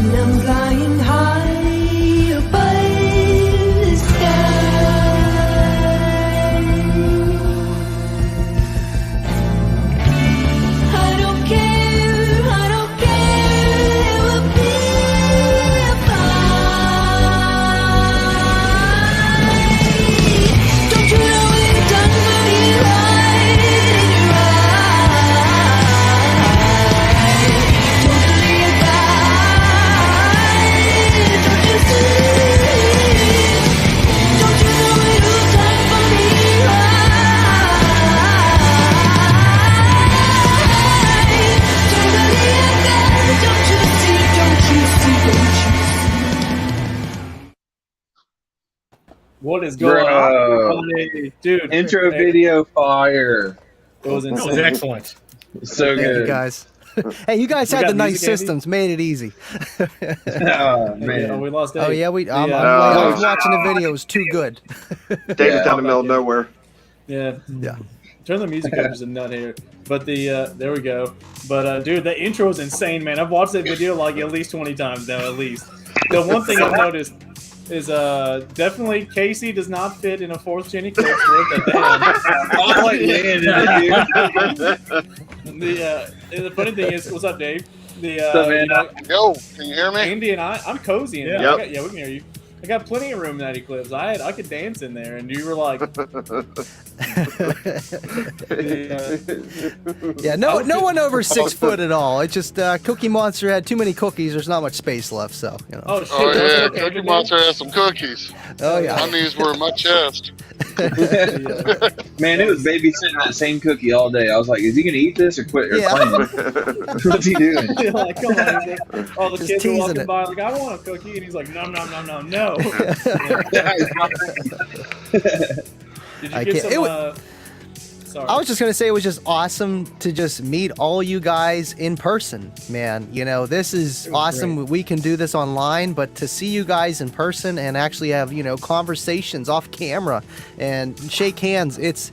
and I'm flying high above the sky. I don't care, it will be fine. Don't you know it's done for you right in your eyes? Totally alive, don't you see? Don't you know it was done for me right? Totally alive, don't you see? Don't you see? Don't you see? What is going on, dude? Intro video fire. It was That was insane. excellent. So Thank good. you guys. Hey, you guys We had got the nice music, Andy? systems, made it easy. Oh Yeah, man. we lost Dave. Oh yeah, I No. was watching the video. It was too good. David's Yeah. out in the middle of nowhere. Yeah. Yeah. Turn the music up, just a nut here. But there we go. But dude, the intro is insane, man. I've watched that video like at least 20 times now, at least. The one thing I've noticed is definitely Casey does not fit in a 4th gen eclipse worth a damn. Oh, man, The funny thing is, what's up, Dave? What's up, man? Yo, can you hear me? Andy and I'm cozy in there. Yep. Yeah, we can hear you. I got plenty of room in that eclipse. I could dance in there, and you were like, Yeah, no one over 6 foot at all. It's just Cookie Monster had too many cookies. There's not much space left, so you know. oh shit. Oh that's yeah, okay, Cookie dude. Monster has some cookies. Oh yeah. My knees were in my chest. Man, it was babysitting that same cookie all day. I was like, is he gonna eat this or quit or Yeah. playing? What's he doing? Like, come on, he's like, all the Just kids are teasing walking it. by, like, I want a cookie, and he's like, no. Did you I get can't- some? it wa- Sorry. I was just gonna say it was just awesome to just meet all you guys in person, man. You know, this is awesome. We can do this online, but to see you guys in person and actually have, you know, conversations off camera and shake hands, it's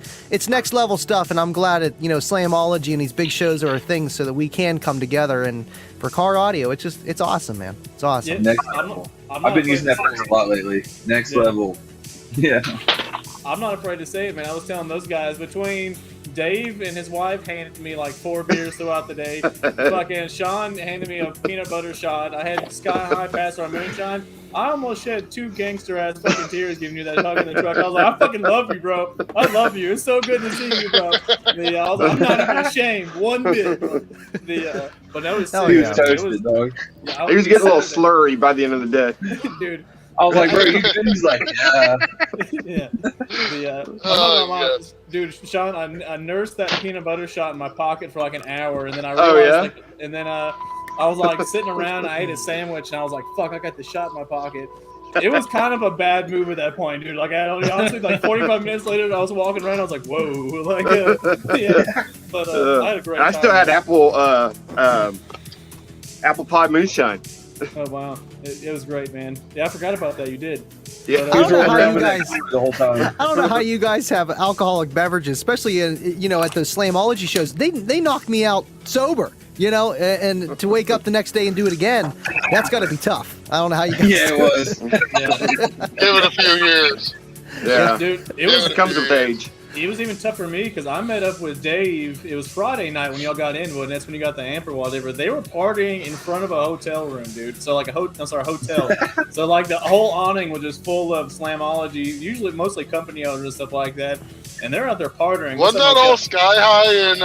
next level stuff. And I'm glad that, you know, Slamology and these big shows are a thing so that we can come together. And for car audio, it's awesome, man. It's awesome. Yeah, Next I'm level. not I've been afraid using to that phrase say a lot lately. Next Yeah. level. Yeah. I'm not afraid to say it, man. I was telling those guys, between Dave and his wife handed me like 4 beers throughout the day. Fucking Sean handed me a peanut butter shot. I had Sky High Pass or Moonshine. I almost shed 2 gangster ass fucking tears giving you that hug in the truck. I was like, I fucking love you, bro. I love you. It's so good to see you, bro. I was like, I'm not even ashamed one bit. But that was Hell He serious. was yeah. toasted, dog. Yeah, He was getting a little Saturday. slurry by the end of the day. Dude. I was like, bro, you good? He's like, yeah. Yeah. Oh, yes. Dude, Sean, I nursed that peanut butter shot in my pocket for like an hour, and then I Oh, realized, yeah? like, and then I was like sitting around, I ate a sandwich, and I was like, fuck, I got the shot in my pocket. It was kind of a bad move at that point, dude. Like, honestly, like 45 minutes later, I was walking around, I was like, whoa, like, yeah. But I had a great I time. still had apple pie moonshine. Oh wow, it was great, man. Yeah, I forgot about that. You did. Yeah. But, I don't know how Around you with that guys. the whole time. I don't know how you guys have alcoholic beverages, especially in, you know, at the Slamology shows. They knocked me out sober, you know, and to wake up the next day and do it again, that's got to be tough. I don't know how you guys. Yeah, it was. yeah. Give it a few years. Yeah. Dude, It comes with age. it was even tough for me because I met up with Dave. It was Friday night when y'all got in, and that's when you got the amp or whatever. They were partying in front of a hotel room, dude. So like a hotel. So like the whole awning was just full of Slamology, usually mostly company owners and stuff like that. And they're out there partying. Wasn't that all Sky High and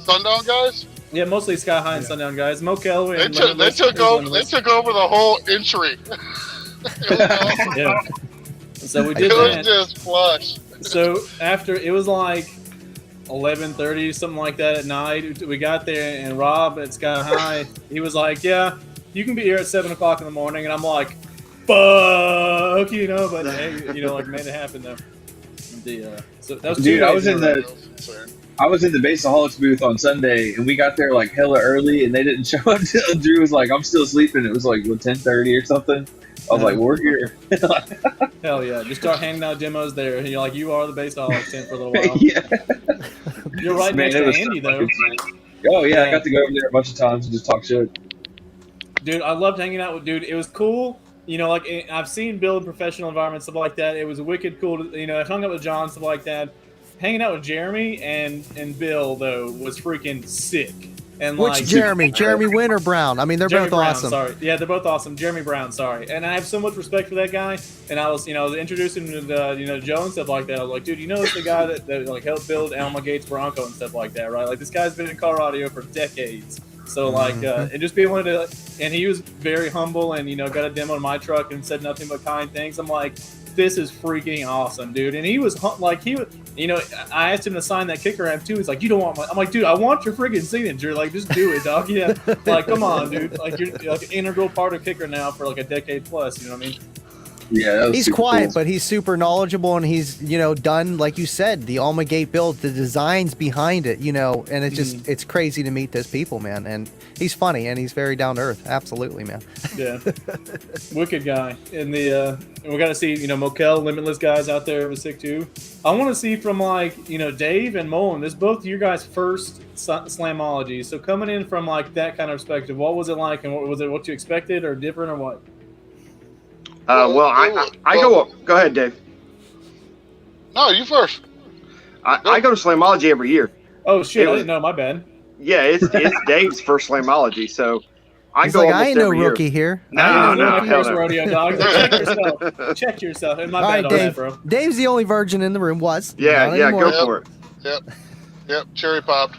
Sundown guys? Yeah, mostly Sky High and Sundown guys. Mokel They and took over. They took over the whole entry. It was awesome. Yeah. So we did It was that. just flush. So after it was like 11:30, something like that at night, we got there, and Rob at Sky High, he was like, "Yeah, you can be here at 7 o'clock in the morning," and I'm like, "Fuck," you know. But hey, you know, like made it happen though. So that was Dude, 2 I days was in in a row. the I was in the Bassaholics booth on Sunday, and we got there like hella early, and they didn't show up until Drew was like, "I'm still sleeping." It was like 10:30 or something. I was like, "We're here." Hell yeah! Just start handing out demos there, and you're like, "You are the Bassaholics tent for a little while." Yeah. You're right Man, next it to was Andy so though. fucking funny. Oh yeah, I got to go over there a bunch of times and just talk shit. Dude, I loved hanging out with dude. It was cool. You know, like I've seen Bill in professional environments, stuff like that. It was wicked cool. To, you know, I hung out with John, stuff like that. Hanging out with Jeremy and Bill though was freaking sick. And Which like Jeremy? Jeremy Wynn or Brown? I mean, they're Jeremy both Brown, awesome. Sorry, yeah, they're both awesome. Jeremy Brown, sorry, and I have so much respect for that guy. And I was, introducing him to Joe and stuff like that. I was like, dude, it's the guy that like helped build Alma Gates Bronco and stuff like that, right? Like this guy's been in car audio for decades. So like, and just being able to, and he was very humble and got a demo in my truck and said nothing but kind things. I'm like, this is freaking awesome, dude. And he was like, I asked him to sign that kicker amp too. He's like, you don't want my, I'm like, dude, I want your freaking signature. Like, just do it, dog. Yeah. Like, come on, dude. Like, you're like an integral part of kicker now for like a decade plus. You know what I mean? Yeah, that was He's super quiet, cool. but he's super knowledgeable, and he's done, like you said, the Alma Gate build, the designs behind it, and it's just it's crazy to meet those people, man. And he's funny and he's very down to earth. Absolutely, man. Yeah, wicked guy. And we got to see Mokel, Limitless guys out there. It was sick too. I want to see from like Dave and Mullen. This is both your guys' first Slamology. So coming in from like that kind of perspective, what was it like, and was it what you expected or different or what? Well, I go up. Go ahead, Dave. No, you first. I go to Slamology every year. Oh shit! I didn't know. My bad. Yeah, it's Dave's first Slamology, so I He's go like, almost I ain't no every year. rookie here. No, no, my hell first no. rodeo, dog. Check yourself. Check yourself. And my All bad right, on Dave. that, bro. Dave's the only virgin in the room. Was Yeah, Not yeah, anymore. go for it. Yep, cherry popped.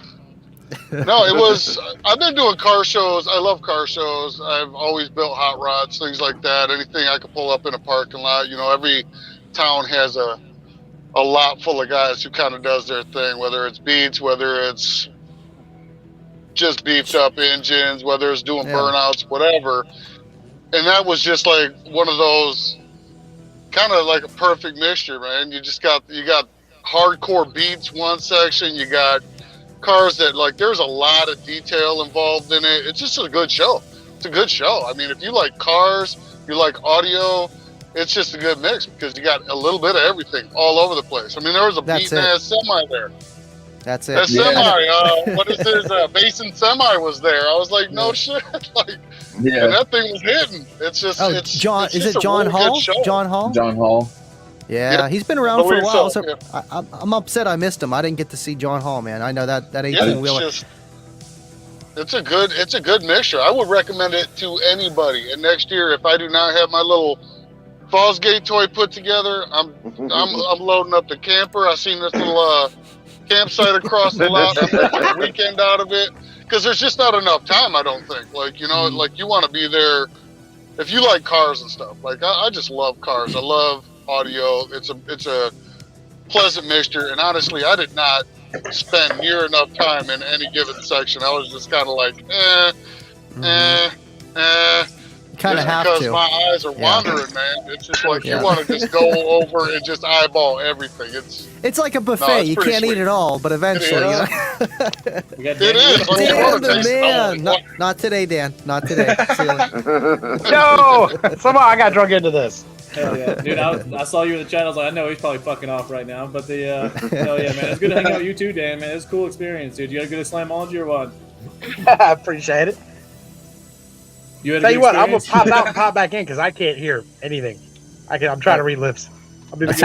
No, it was. I've been doing car shows. I love car shows. I've always built hot rods, things like that. Anything I could pull up in a parking lot. Every town has a lot full of guys who kind of does their thing. Whether it's beats, whether it's just beefed up engines, whether it's doing burnouts, whatever. And that was just like one of those, kind of like a perfect mixture, man. You got hardcore beats one section. You got cars that like there's a lot of detail involved in it. It's just a good show. It's a good show. I mean, if you like cars, you like audio, it's just a good mix because you got a little bit of everything all over the place. I mean, there was a beating ass semi there. That's it. That semi, what is this? Basin semi was there. I was like, no shit. Like, and that thing was hitting. It's just, it's John. It's Is just it a John really Hall? good show. John Hall. John Hall. Yeah, he's been around for a believe while. so, So I'm upset I missed him. I didn't get to see John Hall, man. I know that 18 wheeler. It's a good mixture. I would recommend it to anybody. And next year, if I do not have my little Fosgate toy put together, I'm loading up the camper. I seen this little campsite across the lot. I'm making a weekend out of it because there's just not enough time. I don't think. Like like you want to be there if you like cars and stuff. Like I just love cars. I love audio. It's a pleasant mixture. And honestly, I did not spend near enough time in any given section. I was just kind of like, Kind of have because to. my eyes are wandering, man. It's just like you want to just go over and just eyeball everything. It's like a buffet. it's You pretty can't eat sweet. it all, but eventually. is. We got It is. But you Dan want the to taste it. man. Oh, Not today, Dan. Not today. See you later. No! Somehow I got drunk into this. Hell yeah, dude! I saw you in the chat. I was like, I know he's probably fucking off right now. But hell yeah, man! It's good to hang out with you too, Dan. Man, it's a cool experience, dude. You had a good Slamology or what? I appreciate it. You had a Tell good you what, I'm gonna experience? pop out and pop back in because I can't hear anything. I'm trying to read lips. I'll be back.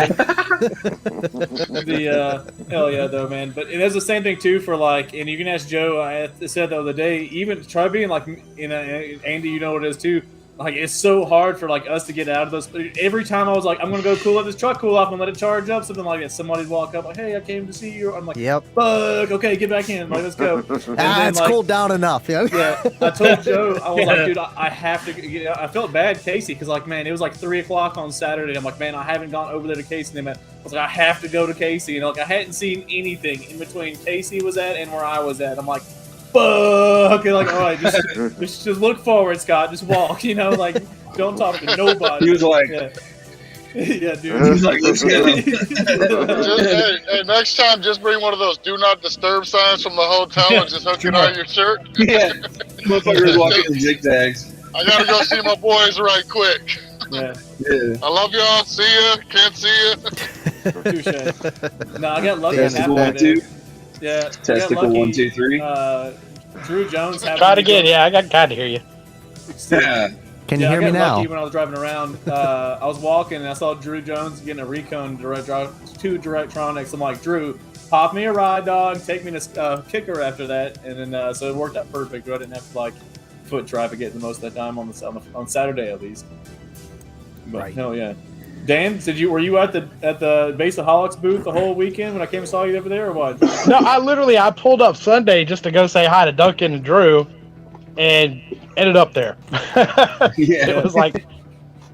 Hell yeah, though, man. But it is the same thing too for like, and you can ask Joe. I said the other day, even try being like, Andy, you know what it is too. Like it's so hard for like us to get out of those. Every time I was like, I'm gonna go let this truck cool off and let it charge up, something like that. Somebody'd walk up like, hey, I came to see you. I'm like, Yep. fuck, okay, get back in. Like, let's go. And It's like, cooled down enough. Yeah. Yeah, I told Joe, I was like, dude, I have to get. I felt bad, Casey, because like, man, it was like 3 o'clock on Saturday. I'm like, man, I haven't gone over there to Casey. And I was like, I have to go to Casey, and like, I hadn't seen anything in between Casey was at and where I was at. I'm like, fuck, and like, all right, just look forward, Scott. Just walk, like, don't talk to nobody. He was like, yeah, dude. he was like, let's go. hey, next time, just bring one of those "Do Not Disturb" signs from the hotel and just hook it on your shirt. Yeah, motherfuckers walking in zigzags. I gotta go see my boys right quick. Yeah, Yeah. I love y'all. See ya. Can't see ya. touche. No, I got lucky. Testicle halfway 1, there. 2. Yeah, I got Testicle lucky. 1, 2, 3. Drew Jones. Try it again. Yeah, I got to hear you. Yeah. Can you Yeah, hear I me got now? lucky when I was driving around. I was walking and I saw Drew Jones getting a Recon two Directronics. I'm like, Drew, pop me a ride, dog. Take me to Kicker after that, and then so it worked out perfect. I didn't have to like foot traffic it the most of that time on Saturday at least. But, Right. No, yeah. Dan, were you at the Baseaholics booth the whole weekend when I came and saw you over there, or what? No, I pulled up Sunday just to go say hi to Duncan and Drew, and ended up there. Yeah. It was like,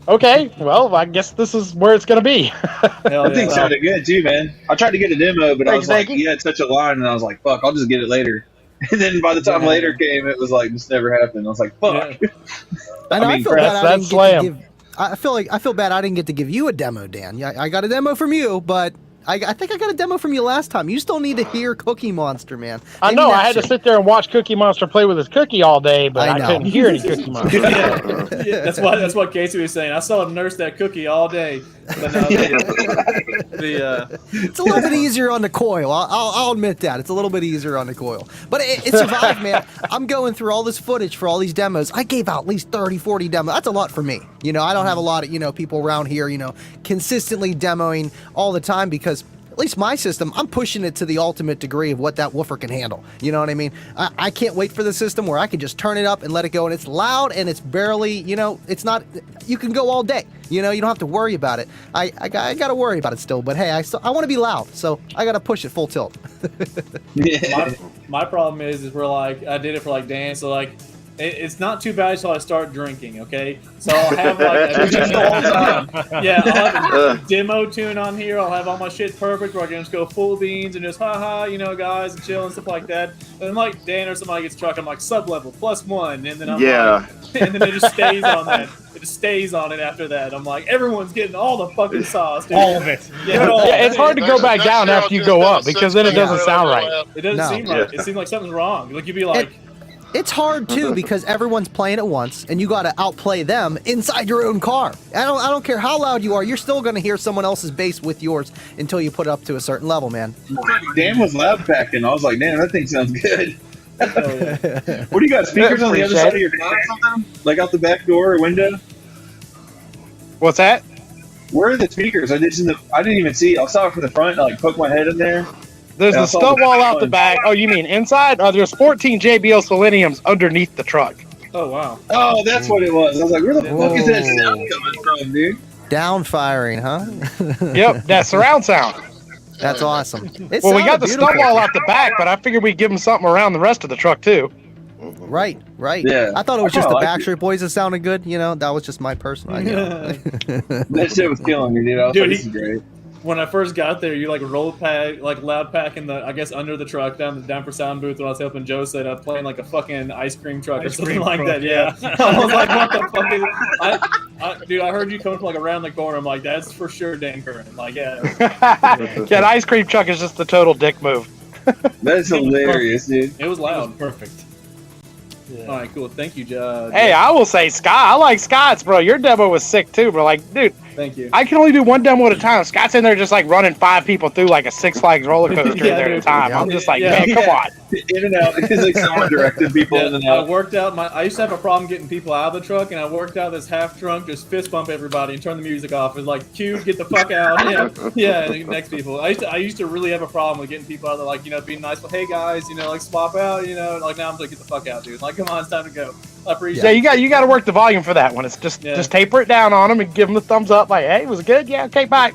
okay, well, I guess this is where it's gonna be. Hell That thing yeah. sounded good too, man. I tried to get a demo, but I was like, Thank you. you had such a line, and I was like, fuck, I'll just get it later. And then by the time Yeah. later came, it was like, this never happened. I was like, fuck. Yeah. And I mean, feel bad that's I didn't get slam. to give. I feel bad I didn't get to give you a demo, Dan. Yeah, I got a demo from you, but I think I got a demo from you last time. You still need to hear Cookie Monster, man. I Maybe know I next had to year. sit there and watch Cookie Monster play with his cookie all day, but I I know. couldn't hear any Cookie Monster. Yeah, that's what Casey was saying. I saw him nurse that cookie all day. But It's a little bit easier on the coil. I'll admit that. It's a little bit easier on the coil. But it survived, man. I'm going through all this footage for all these demos. I gave out at least 30, 40 demos. That's a lot for me. I don't have a lot of, people around here, consistently demoing all the time because at least my system, I'm pushing it to the ultimate degree of what that woofer can handle. You know what I mean? I can't wait for the system where I can just turn it up and let it go, and it's loud and it's barely, it's not. You can go all day. You don't have to worry about it. I got to worry about it still, but hey, I want to be loud, so I got to push it full tilt. my problem is we're like, I did it for like Dan, so like it's not too bad until I start drinking, okay? So I'll have like a yeah, I'll have a demo tune on here. I'll have all my shit perfect where I can just go full beans and just haha, guys, and chill and stuff like that. And then like Dan or somebody gets truck, I'm like sub level +1, and then I'm like, and then it just stays on that. It just stays on it after that. I'm like, everyone's getting all the fucking sauce, dude. All of it. Yeah, Yeah, it's hard to go back down after you go up because then it doesn't sound right. It doesn't No. seem right. It seems like something's wrong. Like you'd be like. It's hard too because everyone's playing at once, and you got to outplay them inside your own car. I don't care how loud you are. You're still going to hear someone else's bass with yours until you put it up to a certain level, man. Dan was loud packing. I was like, damn, that thing sounds good. Oh, yeah. What do you got? Speakers on the other side of your car or something? Like out the back door or window? What's that? Where are the speakers? I didn't even see. I saw it from the front. I poked my head in there. There's Yeah, the I saw stump the wall back out the one. back. Oh, you mean inside? There's 14 JBL Seleniums underneath the truck. Oh wow. Oh, that's what it was. I was like, where the fuck is that Whoa. sound coming from, dude? Down firing, huh? Yep, that surround sound. That's awesome. It Well, we got sounded the beautiful. stump wall out the back, but I figured we'd give them something around the rest of the truck too. Right. Yeah. I thought it was I just the kinda like Backstreet Boys that sounded good. That was just my personal idea. That shit was killing me, dude. I was Dude, like, this is great. When I first got there, you like roll pack, like loud pack in the, I guess under the truck down for sound booth. When I was helping Joe set up, playing like a fucking ice cream truck or something like that. Yeah, I was like, what the fuck is? Dude, I heard you coming from like around the corner. I'm like, that's for sure Dan Curran. Like, yeah. That ice cream truck is just a total dick move. That is hilarious, dude. It was loud. Perfect. All right, cool. Thank you, Joe. Hey, I will say, Scott, I like Scott's, bro. Your demo was sick too, bro. Like, dude, Thank you. I can only do one demo at a time. Scott's in there just like running 5 people through like a Six Flags roller coaster Yeah, there at a dude. time. Yeah. I'm just like, Yeah. man, come on. In and out. It's like someone directed people in and I out. worked out I used to have a problem getting people out of the truck, and I worked out this half drunk, just fist bump everybody and turn the music off. It was like, cue, get the fuck out. Yeah, and the next people. I used to really have a problem with getting people out there, like, being nice, but hey guys, like swap out, like now I'm like, get the fuck out, dude. Like, come on, it's time to go. I appreciate Yeah, you got to work the volume for that one. It's just taper it down on them and give them the thumbs up. Like, hey, was it good? Yeah, okay, bye.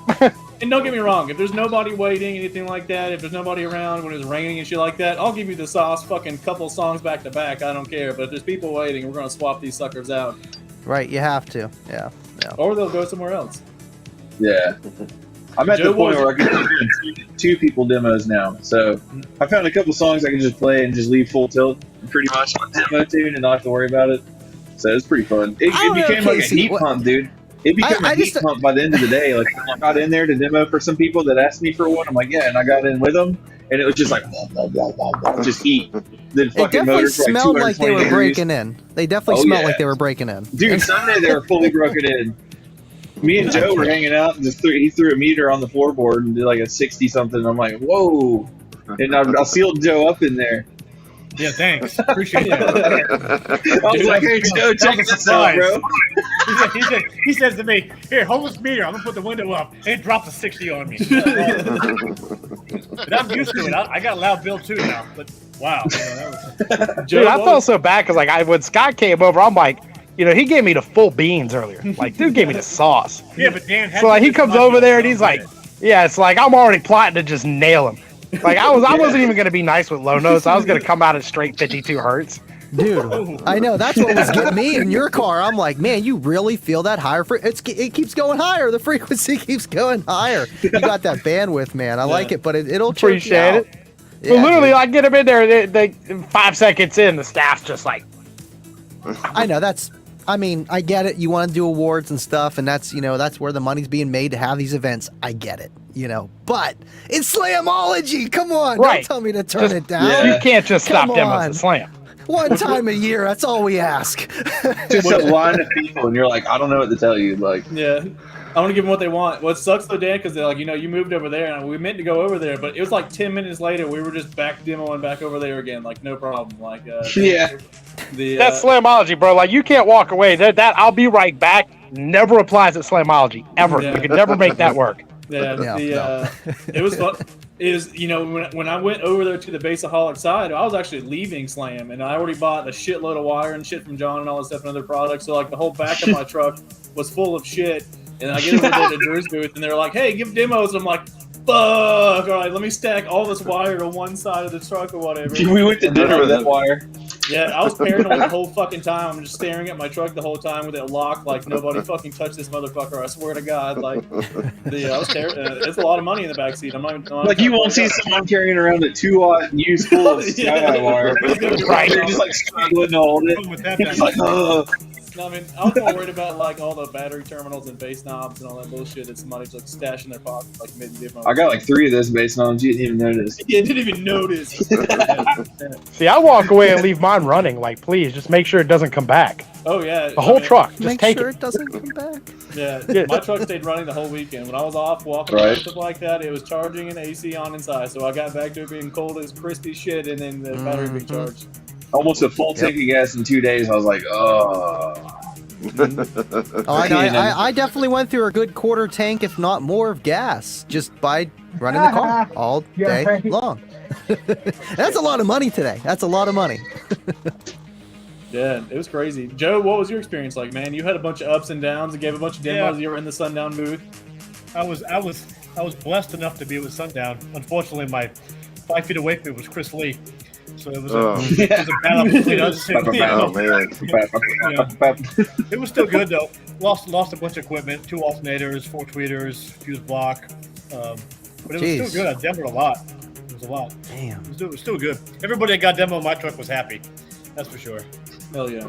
And don't get me wrong, if there's nobody waiting, anything like that, if there's nobody around when it's raining and shit like that, I'll give you the sauce fucking couple songs back to back. I don't care. But if there's people waiting, we're gonna swap these suckers out, Right, you have to. Yeah. or they'll go somewhere else. Yeah. I'm at Joe the point was- where I can do two people demos now. So I found a couple songs I can just play and just leave full tilt pretty much on demo tune and not have to worry about it. So it's pretty fun. It I don't know, became like a Casey, heat what- pump, dude. It became I a heat just- pump by the end of the day. Like, I got in there to demo for some people that asked me for one. I'm like, yeah, and I got in with them, and it was just like, just heat. Then It fucking definitely motors for like smelled like they 220 were degrees. breaking in. They definitely Oh, smelled yeah. like they were breaking in. Dude, Sunday they were fully broken in. Me and Joe were hanging out, and he threw a meter on the floorboard and did like a 60 something. I'm like, whoa! And I sealed Joe up in there. Yeah, thanks. Appreciate that. I was like, hey, Joe, check this out, bro. He says to me, "Here, hold this meter. I'm gonna put the window up." And it drops a 60 on me. But I'm used to it. I got a loud bill too now. But wow, Dude, I felt so bad because when Scott came over, I'm like, he gave me the full beans earlier. Like, dude gave me the sauce. Yeah, but Dan. So he comes over there and he's like, yeah, it's like I'm already plotting to just nail him. Like I wasn't even gonna be nice with low notes. I was gonna come out at straight 52 hertz. Dude, I know that's what was getting me in your car. I'm like, man, you really feel that higher? It keeps going higher. The frequency keeps going higher. You got that bandwidth, man. I like it, but it'll appreciate it. Yeah, but literally, dude. I get them in there. They 5 seconds in, the staff's just like. I know I mean, I get it. You want to do awards and stuff, and that's where the money's being made to have these events. I get it, But it's Slamology. Come on, Right. Don't tell me to turn it down. Yeah. You can't just stop Come demos on. at Slam. One time a year. That's all we ask. Just a line of people, and you're like, I don't know what to tell you. Like, Yeah. I want to give them what they want. What sucks though, Dan, because they're like, you moved over there, and we meant to go over there, but it was like 10 minutes later, we were just back demoing back over there again, like no problem. Like, yeah. That's Slamology, bro. Like you can't walk away. That I'll be right back never applies at Slamology ever. Yeah. You could never make that work. Yeah, it was fun. When I went over there to the Baseaholic side, I was actually leaving Slam, and I already bought a shitload of wire and shit from John and all that stuff and other products. So like the whole back of my truck was full of shit. And I get over there to Drew's booth, and they're like, "Hey, give demos." I'm like, "Fuck! All right, let me stack all this wire to one side of the truck or whatever." We went to dinner with that wire. Yeah, I was paranoid the whole fucking time. I'm just staring at my truck the whole time with it locked, like nobody fucking touch this motherfucker. I swear to God, like, I was terrified. It's a lot of money in the backseat. I'm not Like you won't see someone carrying around a 2-watt used full of sky wire. Right. They're just like struggling to hold it. With that, It's like, ugh. No, I mean, I was more worried about like all the battery terminals and base knobs and all that bullshit that somebody's like stashing in their pocket, like mid-demo. I got like 3 of those base knobs. You didn't even notice. Yeah, didn't even notice. See, I walk away and leave mine running. Like, please, just make sure it doesn't come back. Oh yeah, The whole truck, just Make take sure it. it doesn't come back. Yeah, my truck stayed running the whole weekend. When I was off walking around and stuff like that, it was charging and AC on inside. So I got back to it being cold as crispy shit, and then the battery being charged. Almost a full tank of gas in 2 days. I was like, oh. Oh, I definitely went through a good quarter tank, if not more, of gas just by running the car all day long. That's a lot of money today. That's a lot of money. Yeah, it was crazy. Joe, what was your experience like, man? You had a bunch of ups and downs and gave a bunch of demos. Yeah. You were in the Sundown booth. I was blessed enough to be with Sundown. Unfortunately, my 5 feet away from me was Chris Lee, so it was a battle between us. Oh man. It was still good though. Lost a bunch of equipment, 2 alternators, 4 tweeters, fuse block, but it was still good. I demoed a lot. It was a lot. Damn. It was still good. Everybody that got demo in my truck was happy. That's for sure. Hell yeah.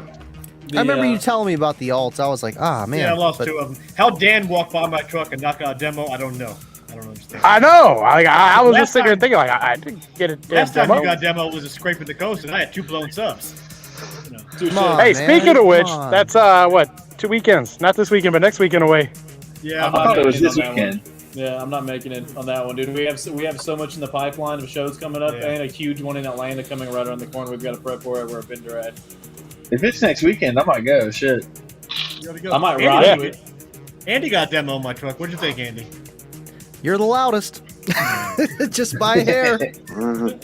I remember you telling me about the alts. I was like, man. Yeah, I lost 2 of them. How Dan walked by my truck and knocked out a demo, I don't know. I don't understand. I know. I was just sitting there thinking, like, I didn't get it. Last time you got demo was a scraping the coast, and I had 2 blown subs. Come on, Hey, man. speaking of which, Come on. that's what, 2 weekends? Not this weekend, but next weekend away. Yeah, I'm I not thought it was making this on that weekend. one. Yeah, I'm not making it on that one, dude. We have so much in the pipeline of shows coming up, Yeah. and a huge one in Atlanta coming right around the corner. We've got to prep for it. We're a vendor at. If it's next weekend, I might go. Shit. You gotta go. I might Andy, ride to it. Andy got demo on my truck. What'd you think, Andy? You're the loudest. Just by a hair.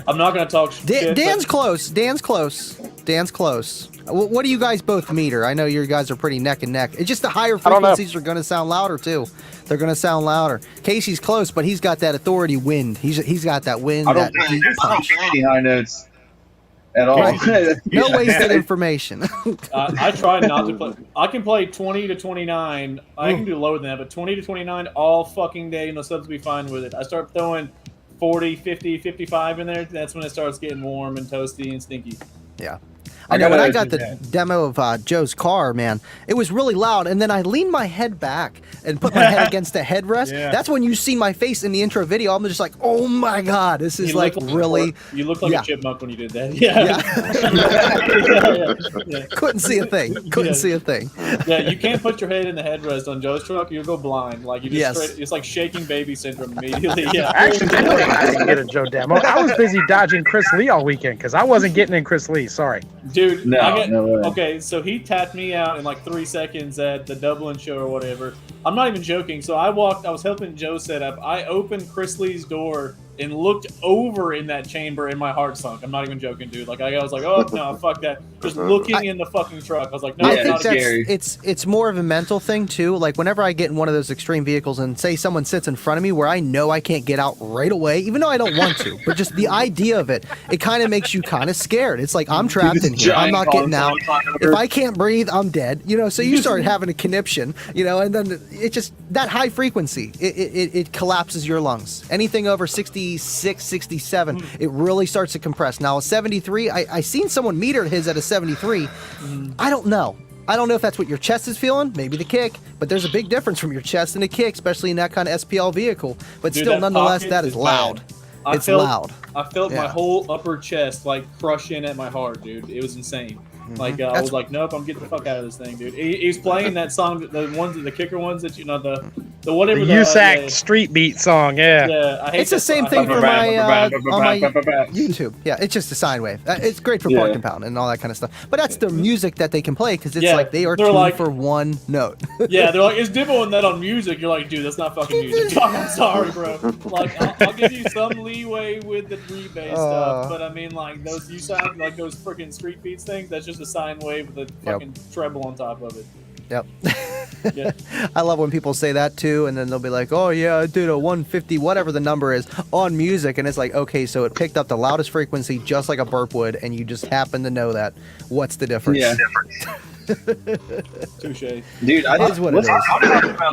I'm not gonna talk shit. Dan's close. Dan's close. Dan's close. What do you guys both meter? I know you guys are pretty neck and neck. It's just the higher don't know. frequencies are going to sound louder too. They're going to sound louder. Casey's close, but he's got that authority wind. He's got that wind. I That don't deep punch. play any high notes at all. Right. No wasted information. I try not to play. I can play 20 to 29. I can do lower than that, but 20 to 29 all fucking day, and the subs will be fine with it. I start throwing 40, 50, 55 in there. That's when it starts getting warm and toasty and stinky. Yeah. I know when I gotta got the demo of Joe's car, man, it was really loud, and then I leaned my head back and put my head against the headrest. Yeah. That's when you see my face in the intro video. I'm just like, oh my god, this is like really. You look like Yeah. a chipmunk when you did that. Yeah. Yeah. Couldn't see a thing. Couldn't see a thing. Yeah, you can't put your head in the headrest on Joe's truck. You'll go blind. Like you just Yes. straight, it's like shaking baby syndrome immediately. Yeah. Actually, I didn't get a Joe demo. I was busy dodging Chris Lee all weekend because I wasn't getting in Chris Lee. Sorry. Dude, No, no way. okay, so he tapped me out in like 3 seconds at the Dublin show or whatever. I'm not even joking. So I was helping Joe set up. I opened Chris Lee's door and looked over in that chamber and my heart sunk. I'm not even joking, dude. Like I was like, oh no, fuck that. Just looking in the fucking truck. I was like, no, I it's think not that's scary. it's more of a mental thing too. Like whenever I get in one of those extreme vehicles and say someone sits in front of me where I know I can't get out right away, even though I don't want to, but just the idea of it kind of makes you kind of scared. It's like I'm trapped in here. I'm not getting out. If I can't breathe, I'm dead. You know, so you start having a conniption. You know, and then it just that high frequency it collapses your lungs. Anything over 66, 67, it really starts to compress. Now a 73, I seen someone meter his at a 73. I don't know. I don't know if that's what your chest is feeling, maybe the kick, but there's a big difference from your chest and a kick, especially in that kind of SPL vehicle. But Dude, still, that nonetheless, pocket that is loud. bad. It's loud. I felt my Yeah. whole upper chest like crush in at my heart, dude. It was insane. Like I That's- was like, nope, I'm getting the fuck out of this thing, dude. He's playing that song, the kicker ones that you know, the whatever The the USAC street beat song, yeah. Yeah, I hate It's the that same song. thing for my on my YouTube. Yeah, it's just a sine wave. It's great for park and pound and all that kind of stuff. But that's the music that they can play because it's Yeah, like they are they're tuned like- for one note. Yeah, they're like, it's demoing that on music. You're like, dude, that's not fucking music. I'm sorry, bro. Like, I'll give you some leeway with the rebase stuff, but I mean, like, those you sound like those freaking street beats things. That's just a sine wave with a fucking treble on top of it. Yep. Yeah. I love when people say that too, and then they'll be like, "Oh yeah, I did a 150, whatever the number is, on music," and it's like, okay, so it picked up the loudest frequency just like a burp would, and you just happen to know that. What's the difference? Yeah. Touche. Dude, It is what it is. I'm talking about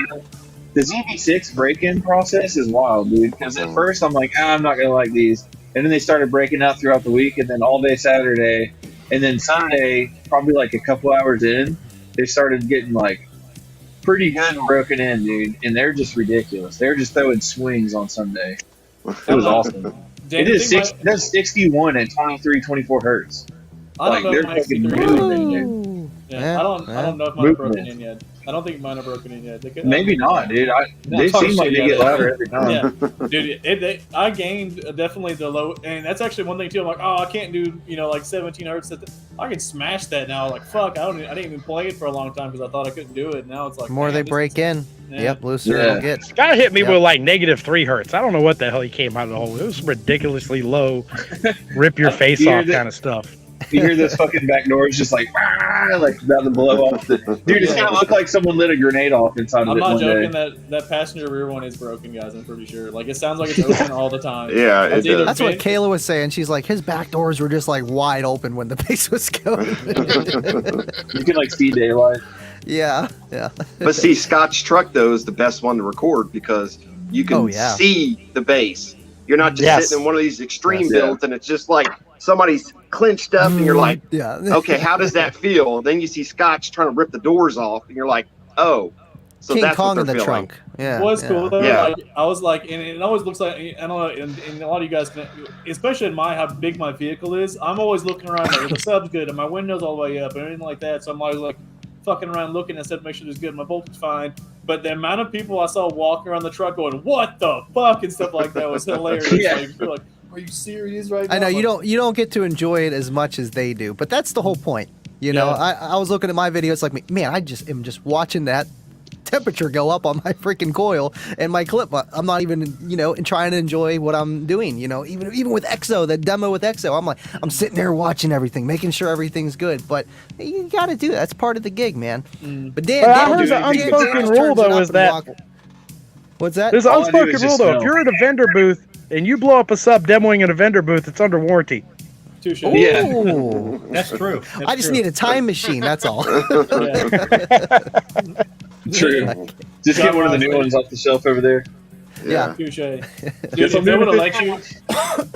the ZV6 break-in process is wild, dude. Because at first I'm like, I'm not gonna like these, and then they started breaking out throughout the week, and then all day Saturday, and then Sunday, probably like a couple hours in, they started getting like pretty good and broken in, dude. And they're just ridiculous. They're just throwing swings on Sunday. It was awesome. It is that's 61 at 23, 24 hertz. I Like don't know they're if my fucking XT3 moving, dude. Ooh. Yeah, I don't know if mine are broken in yet. I don't think mine are broken in yet. They could, Maybe not, dude. They talk seem like shit, they yeah. get louder every time. Yeah, dude, I gained definitely the low, and that's actually one thing too. I'm like, oh, I can't do like 17 hertz. I can smash that now. Like, fuck, I didn't even play it for a long time because I thought I couldn't do it. Now it's like The more man, they this break in, Yeah. yep, looser Yeah. it'll get. Guy hit me Yep. with like -3 hertz. I don't know what the hell he came out of the hole. It was ridiculously low, rip your face You hear off that? kind of stuff. You hear this fucking back door is just like, "Ah," like about to blow off. Dude, it's gonna look like someone lit a grenade off inside of I'm it not one joking day. that passenger rear one is broken, guys. I'm pretty sure. Like, it sounds like it's open all the time. Yeah, it It's either does. That's what vent- Kayla was saying. She's like, his back doors were just like wide open when the bass was going. You can like see daylight. yeah. But see, Scott's truck though is the best one to record because you can Oh, yeah. see the bass. You're not just Yes. sitting in one of these extreme Yes, builds and it's just like somebody's clenched up and you're like, Yeah. okay, how does that feel? Then you see Scotch trying to rip the doors off and you're like, oh, so King that's Kong what in they're the feeling. trunk. Yeah. was yeah. cool though. Yeah. Like, I was like, and it always looks like, I don't know, and a lot of you guys can, especially in how big my vehicle is, I'm always looking around like, the sub's good and my window's all the way up and anything like that. So I'm always like fucking around looking and stuff to make sure it's good. My voltage fine. But the amount of people I saw walking around the truck going, what the fuck, and stuff like that was hilarious. Yeah. Like, you're like, are you serious right now? I know I'm you like, don't get to enjoy it as much as they do, but that's the whole point. You know, Yeah. I was looking at my videos like, man, I just am just watching that temperature go up on my freaking coil and my clip. I'm not even, and trying to enjoy what I'm doing. Even with EXO, that demo with EXO, I'm sitting there watching everything, making sure everything's good. But you got to do that. That's part of the gig, man. But Dan, But I Dan heard the Dan unspoken just rule, turns it though, up is and that- What's that? There's an All I do unspoken is rule just though. smell. If you're at a vendor booth and you blow up a sub demoing in a vendor booth, it's under warranty. touche. Yeah. Ooh. That's true. I just need a time machine. That's all. Yeah. True. Just get one of the new ones off the shelf over there. Yeah. Touche. Dude, if they would have let you,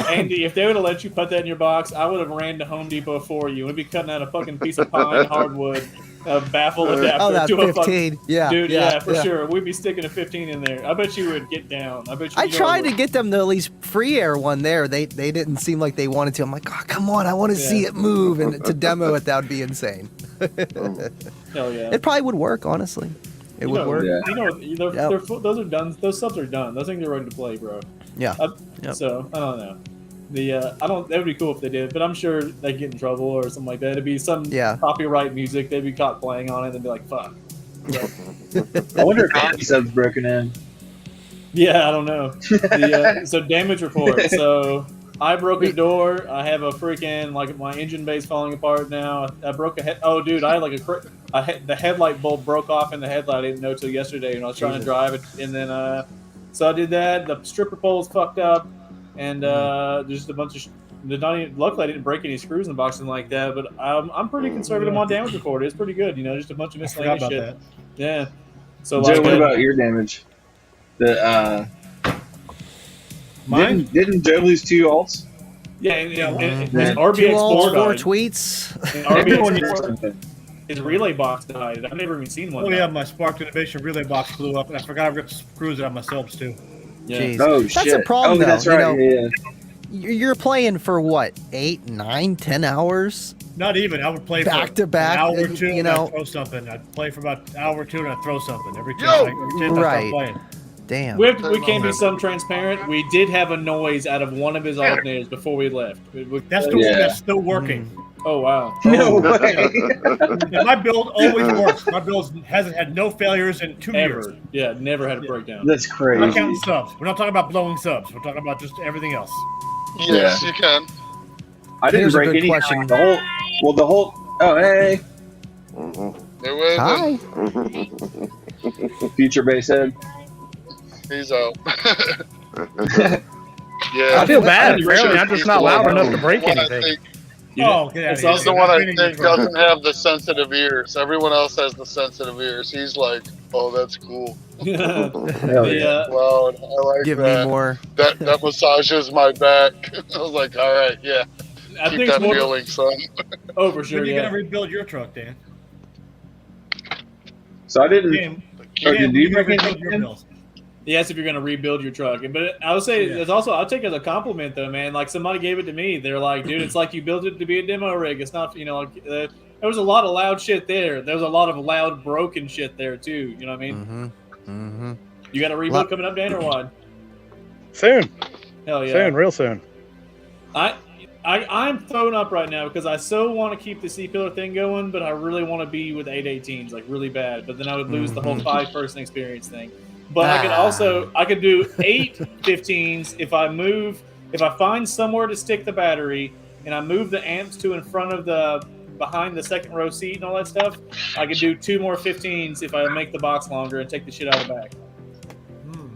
Andy, if they would have let you put that in your box, I would have ran to Home Depot for you. We'd be cutting out a fucking piece of pine hardwood, a baffle adapter Oh, that to a 15. Yeah. dude, yeah, for sure. We'd be sticking a 15 in there. I bet you would get down. I bet you. I tried to get them to at least free air one there. They didn't seem like they wanted to. I'm like, oh, come on, I want to see it move, and to demo it, that would be insane. Hell yeah. It probably would work, honestly. It would work. Yeah. You know, those are done. Those subs are done. Those things are ready to play, bro. Yeah. Yep. So I don't know. I don't. That would be cool if they did, but I'm sure they would get in trouble or something like that. It'd be some copyright music. They'd be caught playing on it and be like, "Fuck." I wonder if Andy sub's broken in. Yeah, I don't know. So damage report. So I broke a door. I have a freaking my engine bay's falling apart now. I broke a head. Oh, dude, I had the headlight bulb broke off in the headlight. I didn't know till yesterday when I was trying to drive it, and then so I did that. The stripper pole's fucked up, and just a bunch of. Luckily, I didn't break any screws in the box and like that. But I'm pretty conservative on damage report. It's pretty good, just a bunch of miscellaneous shit. That. Yeah. So Joe, what about your damage? Mine? Didn't Joe lose 2 alts? Yeah, and his 2 RBX4 alts, 4 died. tweets. And Everyone did RBX4, something. his relay box died. I've never even seen one. Oh yeah, my Spark Innovation relay box blew up, and I forgot I ripped screws out myself too. Yeah. Jeez. Oh, That's shit. a problem, Oh, that's though. right. Yeah. You're playing for what, 8, 9, 10 hours? Not even. I would play Back for to back, an hour or two, you and know. I'd throw something. I'd play for about an hour or two, and I'd throw something every time. Yo! Every time I Right. start playing. Damn. We can't be some transparent. We did have a noise out of one of his alternators before we left. That's the one Yeah. that's still working. Oh wow. No way. And my build always works. My build hasn't had no failures in 2 years. Ever. Yeah, never had a breakdown. That's We're not crazy. counting subs. We're not talking about blowing subs. We're talking about just everything else. Yes, you can. I didn't Here's a break good any. question. The whole. Oh, hey. It was. Hi. Future base head. He's out. Yeah. I feel bad. I'm Apparently, sure I'm just he's not the loud one enough to break I anything. think- Oh, get out It's of here. also He's the one I Winning think the trophy. doesn't have the sensitive ears. Everyone else has the sensitive ears. He's like, oh, that's cool. Hell yeah. Wow, I like Give that. me more. That massages my back. I was like, all right, yeah, I keep think it's that more. feeling, son. Oh, for When sure. are you Yeah. gonna rebuild your truck, Dan? So I didn't. Dan, Oh, Dan, did you when break rebuild anything your in? bills? Yes, if you're gonna rebuild your truck, but I would say Yeah. it's also I'll take it as a compliment though, man. Like somebody gave it to me. They're like, dude, it's like you built it to be a demo rig. It's not, there was a lot of loud shit there. There was a lot of loud broken shit there too. You know what I mean? Mm-hmm. You got a rebuild coming up, Dan, or what? Soon. Hell yeah. Soon, real soon. I'm thrown up right now because I so want to keep the C-pillar thing going, but I really want to be with 818s, like really bad. But then I would lose the whole 5-person experience thing. But I could do 8 15s if I find somewhere to stick the battery and I move the amps to in front of behind the second row seat and all that stuff. I could do 2 more 15s if I make the box longer and take the shit out of the back.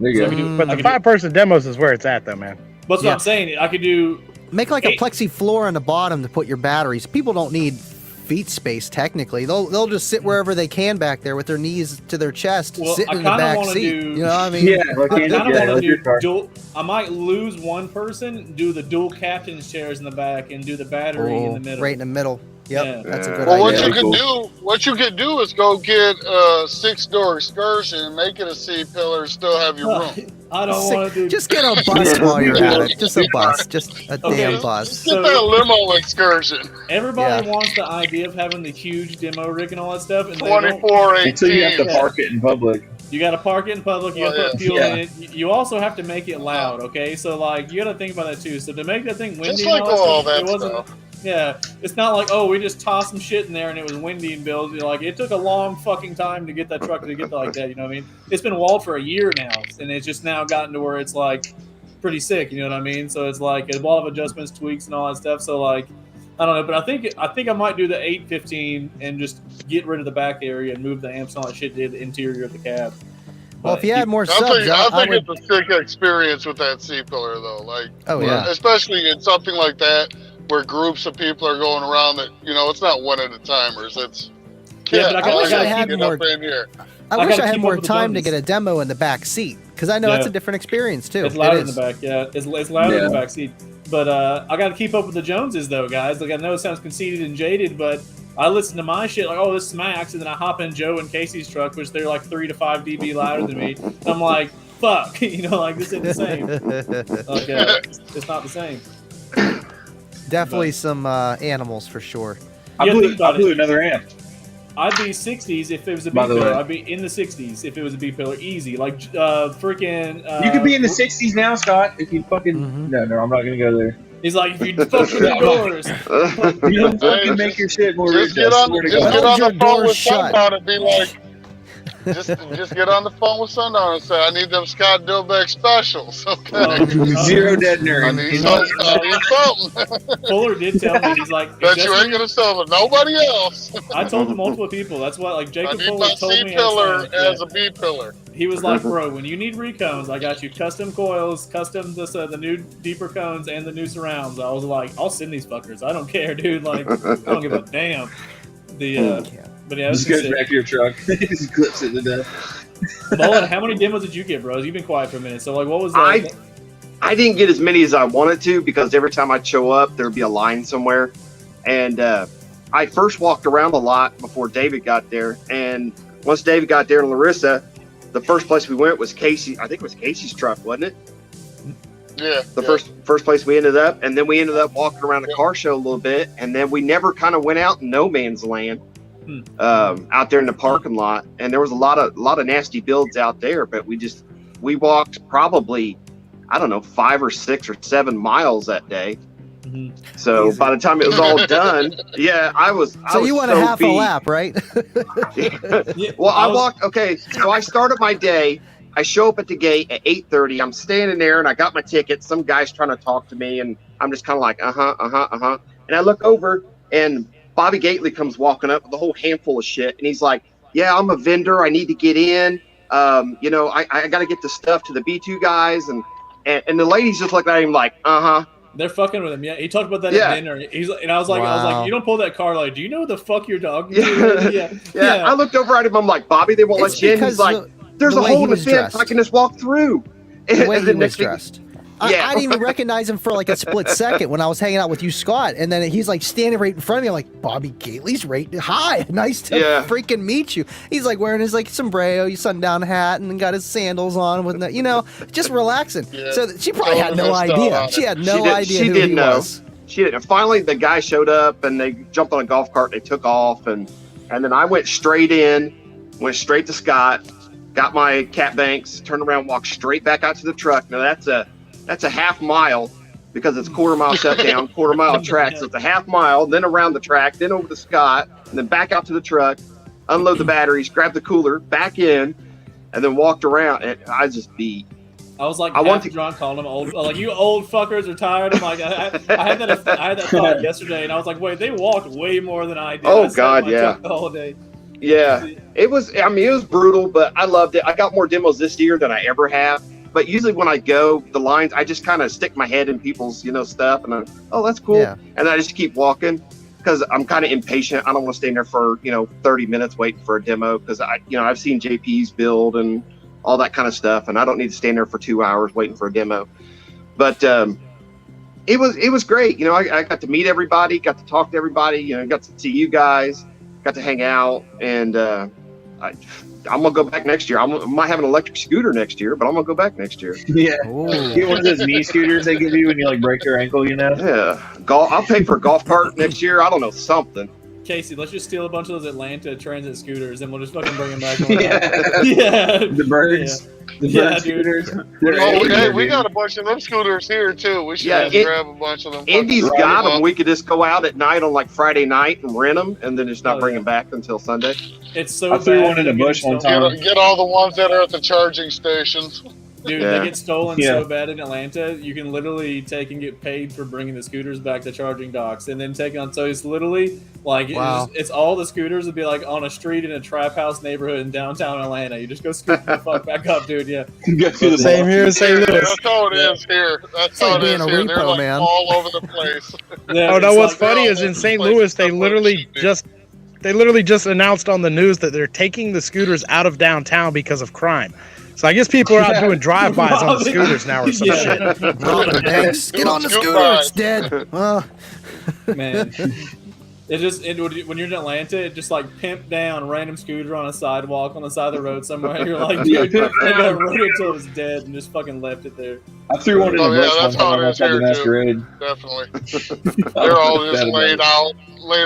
There you So I go. could do- But I the could do- 5-person demos is where it's at, though, man. That's what I'm saying. I could do. Make like a 8 plexi floor on the bottom to put your batteries. People don't need feet space technically. They'll just sit wherever they can back there with their knees to their chest, Well, sitting I in the kinda back wanna seat. do- You know what I mean? Yeah, like I Andy, kind of yeah, want like to your do car. dual. I might lose one person, do the dual captain's chairs in the back, and do the battery in the middle. Right in the middle. Yep, Yeah. that's a good Well, what idea. you Cool. could do is go get a 6-door Excursion, make it a C-pillar, still have your room. I don't want to do. Just get a bus while you're at it. Just a bus. Just a damn bus. Just get that limo Excursion. Everybody Yeah. wants the idea of having the huge demo rig and all that stuff, and they don't- 2418. Until you have to park it in public. You got to park it in public. You got to Oh, put yeah. fuel Yeah. in it. You also have to make it loud. Okay, so like you got to think about that too. So to make that thing windy, Just and like all that it wasn't. stuff. Yeah, it's not like, oh, we just tossed some shit in there and it was windy and built. Like it took a long fucking time to get that truck to get like that. You know what I mean? It's been walled for a year now, and it's just now gotten to where it's like pretty sick. You know what I mean? So it's like a wall of adjustments, tweaks, and all that stuff. So like, I don't know, but I think I might do the 815 and just get rid of the back area and move the amps and all that shit to the interior of the cab. Well, if you had more I subs, think, I I think would. it's a sick experience with that C-pillar, though. Like, Oh yeah. especially in something like that where groups of people are going around that, it's not one at a timers. It's, Yeah, but I wish I gotta had get more- up in here. I I wish gotta I had keep more up with the time to dummies. get a demo in the back seat because I know Yeah. that's a different experience too. It's louder It in the is. back, yeah. It's louder in Yeah. the back seat. But I got to keep up with the Joneses, though, guys. Like, I know it sounds conceited and jaded, but I listen to my shit like, oh, this smacks, and then I hop in Joe and Casey's truck, which they're like 3 to 5 dB louder than me. And I'm like, fuck, you know, like this isn't the same. Like, it's not the same. Definitely some animals for sure. I Yeah, blew, think about I blew it. another amp. I'd be 60s if it was a B By the pillar. way. I'd be in the 60s if it was a B pillar, easy. Like freaking. You could be in the 60s now, Scott, if you fucking. No, I'm not gonna go there. He's like, if you fuck with your doors. You don't fucking make your shit more Just rich. get I on, swear to just God. get Hold on your the phone doors with shut. Sundown and be like, just get on the phone with Sundown and say, I need them Scott Dilbeck specials. Okay. Zero deadener. I need something. Fuller did tell me, he's like, That you Jesse- ain't gonna sell to nobody else. I told to multiple people. That's what, like, I Jacob need Fuller my told C me. pillar yeah. as a B pillar. He was like, bro, when you need recones, I got you custom coils, custom the new deeper cones, and the new surrounds. I was like, I'll send these fuckers. I don't care, dude. Like, I don't give a damn. But yeah, Just goes back to your truck. Just clips it to death. Mullen, how many demos did you get, bros? You've been quiet for a minute. So, like, what was that? I didn't get as many as I wanted to because every time I'd show up, there'd be a line somewhere. And I first walked around a lot before David got there. And once David got there and Larissa, the first place we went was Casey. I think it was Casey's truck, wasn't it? Yeah. The first place we ended up. And then we ended up walking around the car show a little bit. And then we never kind of went out in no man's land. Out there in the parking lot, and there was a lot of nasty builds out there, but we walked probably, I don't know, 5 or 6 or 7 miles that day. So Easy. by the time it was all done, yeah, I was You went a half beat. a lap, right? Well, I walked. Okay, so I started my day. I show up at the gate at 8:30. I'm standing there, and I got my ticket. Some guy's trying to talk to me, and I'm just kind of like, and I look over, and Bobby Gately comes walking up with a whole handful of shit, and he's like, yeah, I'm a vendor. I need to get in. You know, I got to get the stuff to the B2 guys. And the ladies just looked at him like, They're fucking with him. Yeah, he talked about that Yeah. at dinner. And I was like, Wow. you don't pull that car. Like, do you know who the fuck you're talking Yeah. to? Yeah. I looked over at him. I'm like, Bobby, they won't It's let you in. because He's like, there's the a way hole he in the was fence. dressed. I can just walk through. The way And he then was next thing- dressed. Yeah. I didn't even recognize him for like a split second when I was hanging out with you, Scott. And then he's like standing right in front of me. I'm like, Bobby Gately's right. Hi, nice to Yeah. freaking meet you. He's like wearing his like sombrero, his sundown hat, and got his sandals on with the, just relaxing. Yeah. So she probably had no Totally messed idea. up. She had no She did- idea she who didn't he know. was. She didn't. Finally, the guy showed up, and they jumped on a golf cart. They took off, and then I went straight to Scott, got my cat banks, turned around, walked straight back out to the truck. Now that's a half mile because it's quarter mile shut down, quarter mile track. So it's a half mile, then around the track, then over to Scott, and then back out to the truck, unload the batteries, grab the cooler, back in, and then walked around. And I just beat. I was like, I want to- drunk, calling him old. Like, you old fuckers are tired. I'm like, I had that thought yesterday, and I was like, wait, they walked way more than I did. Oh, I sat in God, my yeah. truck the whole day. Yeah, it was brutal, but I loved it. I got more demos this year than I ever have. But usually when I go, the lines, I just kind of stick my head in people's, stuff, and oh, that's cool. Yeah. And I just keep walking because I'm kind of impatient. I don't want to stay there for, 30 minutes waiting for a demo because I've seen JP's build and all that kind of stuff, and I don't need to stand there for 2 hours waiting for a demo. But it was great. I got to meet everybody, got to talk to everybody, got to see you guys, got to hang out, and I'm gonna go back next year. I might have an electric scooter next year, but I'm gonna go back next year. Yeah. Ooh. Get one of those knee scooters they give you when you like break your ankle, Yeah, I'll pay for a golf cart next year. I don't know, something. Casey, let's just steal a bunch of those Atlanta Transit scooters, and we'll just fucking bring them back. Yeah. Yeah. The birds. The Yeah, bird dude. scooters. Oh, hey, we got a bunch of them scooters here too. We should grab a bunch of them. Indy's Fucking got ride them. We could just go out at night on like Friday night and rent them, and then just not Oh, bring yeah. them back until Sunday. It's so I threw bad one in they the get bush one stolen. time. Get all the ones that are at the charging stations. Dude, Yeah. they get stolen Yeah. so bad in Atlanta, you can literally take and get paid for bringing the scooters back to charging docks and then take on. So it's literally like, Wow. it's all the scooters would be like on a street in a trap house neighborhood in downtown Atlanta. You just go scoot the fuck back up, dude. Yeah. Go through the Same here in St. Yeah, Louis. that's how it is here. That's It's how like it is being a here. They're repo, like man. all over the place. Yeah, Oh no! it's What's like- funny all is in over the St. place. Louis they Stuff like literally cheap, dude. just They literally just announced on the news that they're taking the scooters out of downtown because of crime. So I guess people are out doing drive-bys on the scooters now or some shit. Robbing banks. Get on the scooter. It's dead. Well, Man, when you're in Atlanta, it just like pimped down random scooter on a sidewalk on the side of the road somewhere. You're like, dude, they got rode it until it was dead and just fucking left it there. I threw one in the bush that's one how time it is outside the here, masquerade. Definitely. They're all just laid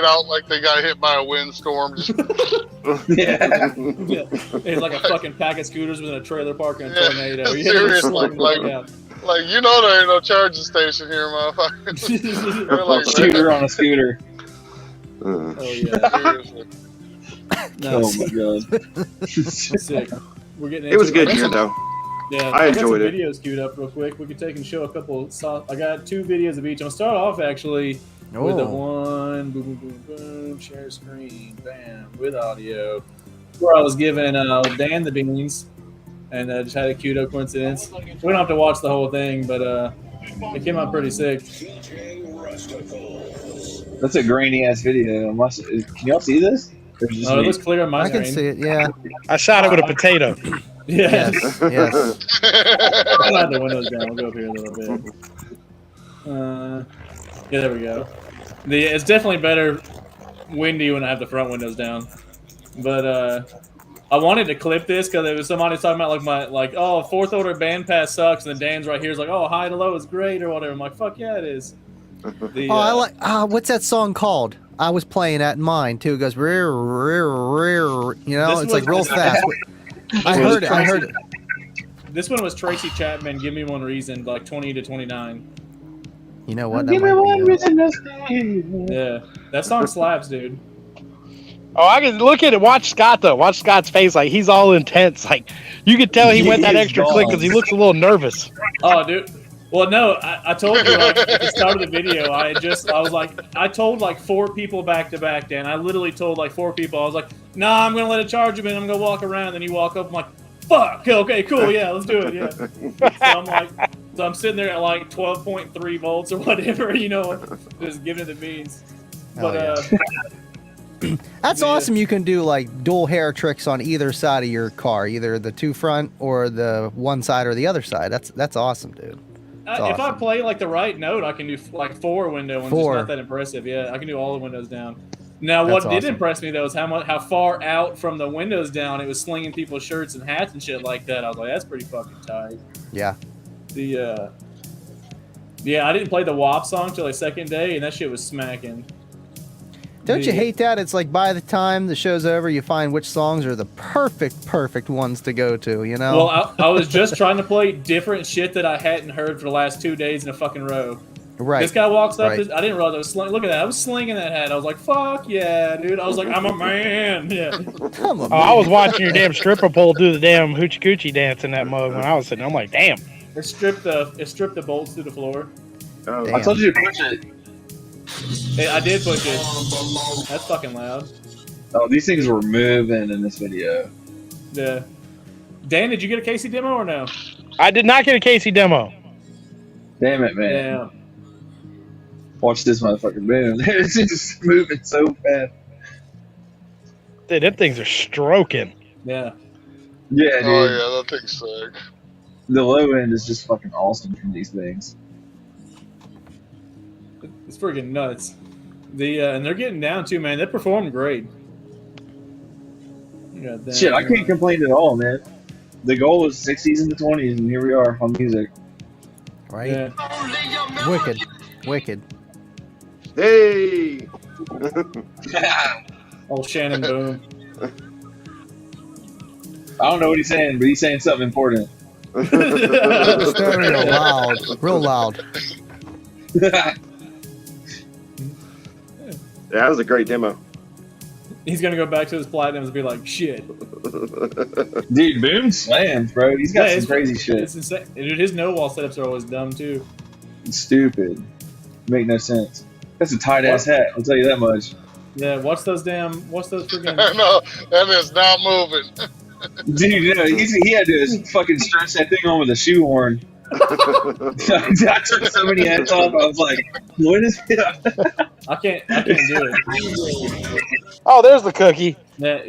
out like they got hit by a windstorm. Just Yeah. Yeah. It's like a fucking pack of scooters within a trailer park in a Yeah, tornado. You seriously, like, like you know there ain't no charging station here, motherfucker. They're like, Scooter on a scooter. oh yeah, seriously. no, Oh my god. sick. We're getting. It was into good here though. Yeah, I got some enjoyed it. videos queued up real quick. We could take and show a couple. I got 2 videos of each. I'm gonna start off actually with the one. Boom, boom, boom, boom. Share screen. Bam. With audio. Where I was giving Dan the beans, and just had a queued up coincidence. We don't have to watch the whole thing, but it came out pretty sick. That's a grainy ass video. Can y'all see this? Or just Oh, it me? looks clear on my I screen. can see it. Yeah. I shot it with a potato. Yeah. Yes. Yes. I'll have the windows down. We'll go up here a little bit. Yeah, there we go. It's definitely better windy when I have the front windows down. But I wanted to clip this because there was somebody talking about oh, fourth order bandpass sucks, and then Dan's right here is like, oh, high to low is great or whatever. I'm like, fuck yeah, it is. I like. What's that song called? I was playing that in mine too. It goes rear, rear, rear. You know, it's like real fast. I heard it. I heard it. This one was Tracy Chapman. Give me one reason, like 20 to 29. You know what? Give me one reason to stay. Yeah, that song slaps, dude. Oh, I can look at it. Watch Scott though. Watch Scott's face. Like he's all intense. Like you could tell he went that extra click because he looks a little nervous. Oh, dude. Well, no, I told you like, at the start of the video. I told like 4 people back to back, Dan. I literally told like 4 people. I was like, nah, I'm gonna let it charge a minute. I'm gonna walk around. Then you walk up. I'm like, fuck. Okay, cool. Yeah, let's do it. Yeah. So I'm sitting there at like 12.3 volts or whatever. You know, just giving it the beans. But That's awesome. You can do like dual hair tricks on either side of your car, either the 2 front or the one side or the other side. That's awesome, dude. If I play like the right note, I can do like 4 window ones. 4. It's not that impressive. Yeah, I can do all the windows down. Now, what did impress me though is how far out from the windows down it was slinging people's shirts and hats and shit like that. I was like, that's pretty fucking tight. Yeah. I didn't play the WAP song till the second day, and that shit was smacking. Don't you hate that? It's like by the time the show's over, you find which songs are the perfect ones to go to, you know? Well, I was just trying to play different shit that I hadn't heard for the last 2 days in a fucking row. Right. This guy walks up. Right. I didn't realize I was slinging. Look at that. I was slinging that hat. I was like, fuck yeah, dude. I was like, I'm a man. Yeah. I'm a man. I was watching your damn stripper pole do the damn hoochie coochie dance in that mug when I was sitting. I'm like, damn. It stripped the bolts through the floor. Oh, I told you to push it. Hey, I did push it. That's fucking loud. Oh, these things were moving in this video. Yeah. Dan, did you get a Casey demo or no? I did not get a Casey demo. Damn it, man. Yeah. Watch this motherfucker boom. It's just moving so fast. Dude, them things are stroking. Yeah. Yeah, dude. Oh yeah, that thing's sick. The low end is just fucking awesome from these things. It's freaking nuts. And they're getting down too, man. They performed great. Shit, I can't complain at all, man. The goal was 60s and the 20s, and here we are on music. Right? Yeah. Wicked. Hey! Old Shannon Boom. I don't know what he's saying, but he's saying something important. Real loud. Yeah, that was a great demo. He's gonna go back to his platinums and be like, shit. Dude, Boom slams, bro. He's got Yeah, some crazy shit. It's insane. Dude, his no wall setups are always dumb too. It's stupid. Make no sense. That's a tight ass hat. I'll tell you that much. Yeah, what's those freaking? No, that is not moving. Dude, you know, he had to fucking stretch that thing on with a shoehorn. I took so many heads off. I was like, "What is it?" I can't do it. Oh, there's the cookie. Yeah,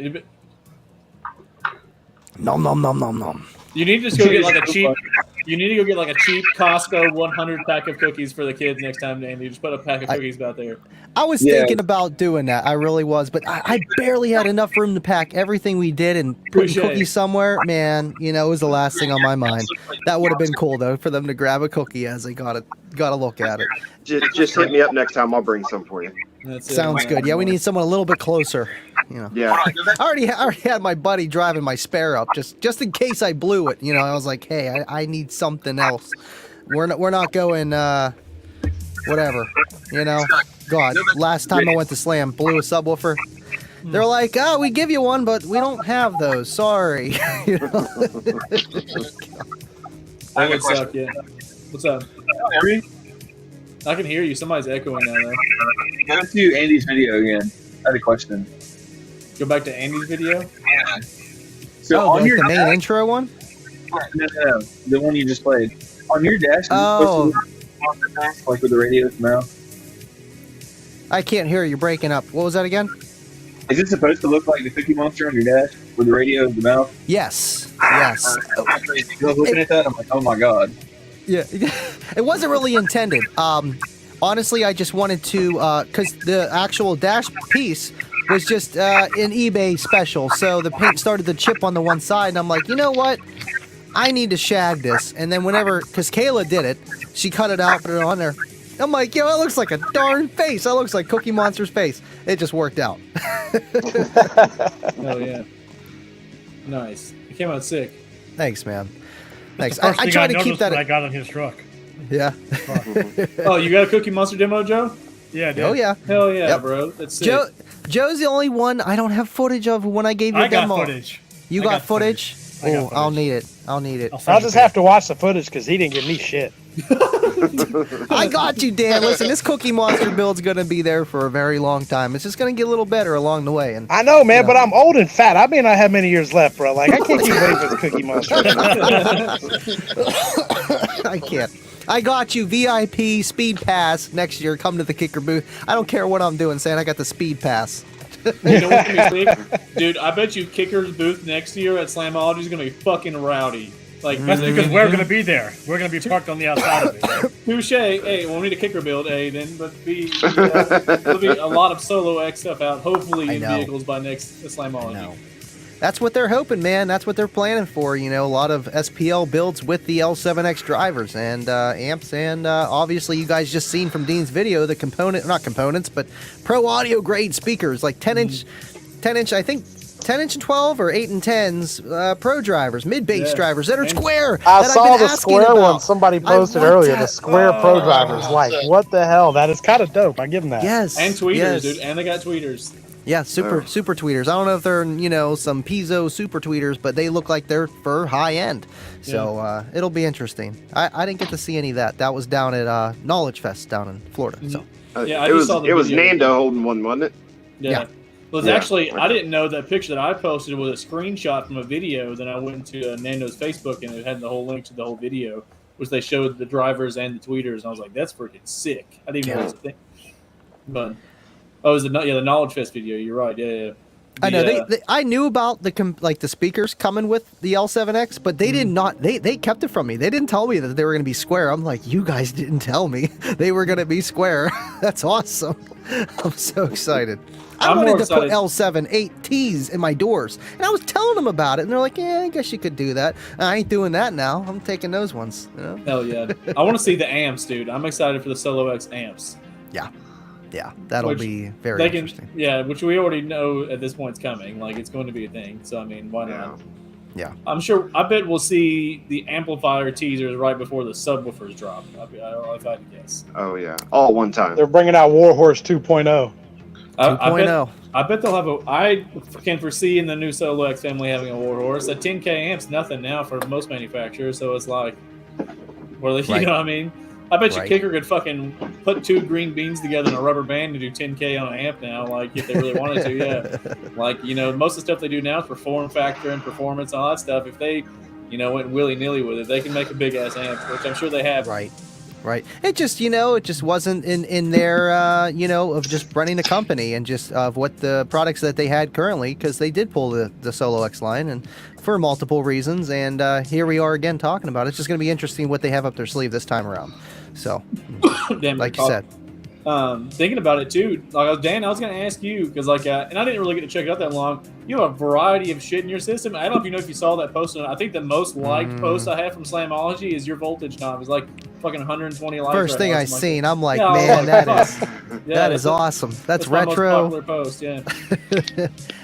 Nom nom nom nom nom. you need to just go get like a cheap. You need to go get like a cheap Costco 100 pack of cookies for the kids next time, Andy. Just put a pack of cookies out there. I was thinking about doing that. I really was, but I barely had enough room to pack everything we did and put cookies somewhere. Man, you know, it was the last thing on my mind. That would have been cool though for them to grab a cookie as they got to look at it. Just hit me up next time. I'll bring some for you. That's it. Sounds good. Yeah, we need someone a little bit closer. You know. Yeah. I already had my buddy driving my spare up just in case I blew it. You know, I was like, hey, I need something else. We're not going whatever. You know. God, last time I went to Slam, blew a subwoofer. They're like, oh, we give you one, but we don't have those. Sorry. You know? That would suck, yeah. What's up? I can hear you. Somebody's echoing now, though. Go to Andy's video again. I had a question. Go back to Andy's video? Yeah. So Oh, on like your the main dash, intro one? no, the one you just played. On your dash, is it supposed to look like with the radio's mouth? I can't hear you. Breaking up. What was that again? Is it supposed to look like the Cookie Monster on your dash with the radio in the mouth? Yes. Yes. I was looking at that, I'm like, oh my god. Yeah. It wasn't really intended. Honestly, I just wanted to, because the actual dash piece was just an eBay special. So the paint started to chip on the one side, and I'm like, you know what? I need to shag this. And then whenever, because Kayla did it, she cut it out, put it on there. I'm like, yo, that looks like a darn face. That looks like Cookie Monster's face. It just worked out. Oh, yeah. Nice. It came out sick. Thanks, man. Thanks. First I thing try to keep noticed that. when I got on his truck. Yeah. Oh, you got a Cookie Monster demo, Joe? Yeah, I did. Oh, yeah. Hell yeah, Yep. bro. That's sick. Joe's the only one I don't have footage of when I gave you I a got demo. footage. You I got got footage? I got Oh, I'll footage. need it. I'll need it. send I'll it just to you. have to watch the footage because he didn't give me shit. I got you, Dan. Listen, this Cookie Monster build's gonna be there for a very long time. It's just gonna get a little better along the way. And I know, man, but I'm old and fat. I may not have many years left, bro. Like, I can't keep waiting for the Cookie Monster. I can't. I got you, VIP Speed Pass next year. Come to the Kicker booth. I don't care what I'm doing, saying I got the Speed Pass. You know what's gonna be sick? Dude, I bet you Kicker's booth next year at Slamology is gonna be fucking rowdy. Like, That's because we're going to be there. We're going to be parked on the outside of it. touche. Hey, we'll need a Kicker build, then, but there'll be a lot of Solo X stuff out, hopefully I in know. vehicles by next Slamology. That's what they're hoping, man. That's what they're planning for. You know, a lot of SPL builds with the L7X drivers and amps, and obviously you guys just seen from Dean's video the not components, but pro audio grade speakers, like 10-inch, I think 10-inch and 12 or 8 and 10s pro drivers, mid bass drivers that are And square. I that I've saw been the asking square about. one somebody posted want earlier. that. The square pro drivers. Like, what the hell? That is kind of dope. I give them that. Yes, And tweeters, yes. dude. And they got tweeters. Yeah, super tweeters. I don't know if they're some piezo super tweeters, but they look like they're for high end. So it'll be interesting. I didn't get to see any of that. That was down at Knowledge Fest down in Florida. So Yeah, I it just was saw the it was video. Nando holding one, wasn't it? Yeah. Well, it's Yeah. actually, I didn't know that picture that I posted was a screenshot from a video. Then I went into Nando's Facebook and it had the whole link to the whole video, which they showed the drivers and the tweeters. And I was like, that's freaking sick. I didn't even know it was a thing. But, it was the Knowledge Fest video. You're right. Yeah. I know I knew about the speakers coming with the L7X, but they did not. They kept it from me. They didn't tell me that they were going to be square. I'm like, you guys didn't tell me they were going to be square. That's awesome. I'm so excited. I I'm wanted more to put excited. L7 8Ts in my doors, and I was telling them about it, and they're like, yeah, I guess you could do that. I ain't doing that now. I'm taking those ones. You know? Hell yeah. I want to see the amps, dude. I'm excited for the Solo X amps. Yeah, that'll Which be very They can, interesting. yeah, which we already know at this point is coming. Like, it's going to be a thing. So, I mean, why not? Yeah. I'm sure. I bet we'll see the amplifier teasers right before the subwoofers drop. If I had to guess. Oh yeah, all one time. They're bringing out Warhorse 2.0. 2.0. I bet they'll have I can foresee in the new Solo X family having a Warhorse. A 10K amp's nothing now for most manufacturers, so it's like, well, you Right. know what I mean? I bet your Right. Kicker could fucking put 2 green beans together in a rubber band and do 10K on an amp now, like if they really wanted to, yeah. Like, most of the stuff they do now is for form factor and performance and all that stuff. If they went willy nilly with it, they can make a big ass amp, which I'm sure they have. Right. Right. It just, it just wasn't in their, of just running a company and just of what the products that they had currently, because they did pull the Solo X line and for multiple reasons. And here we are again talking about it. It's just going to be interesting what they have up their sleeve this time around. So, like you said. Thinking about it too, Dan, I was going to ask you because and I didn't really get to check it out that long. You have a variety of shit in your system. I don't know if you saw that post. I think the most liked post I have from Slamology is your voltage knob. It's like fucking 120 likes. First thing I seen, I'm like, yeah, man, that that is awesome. That's retro. My most popular post, yeah.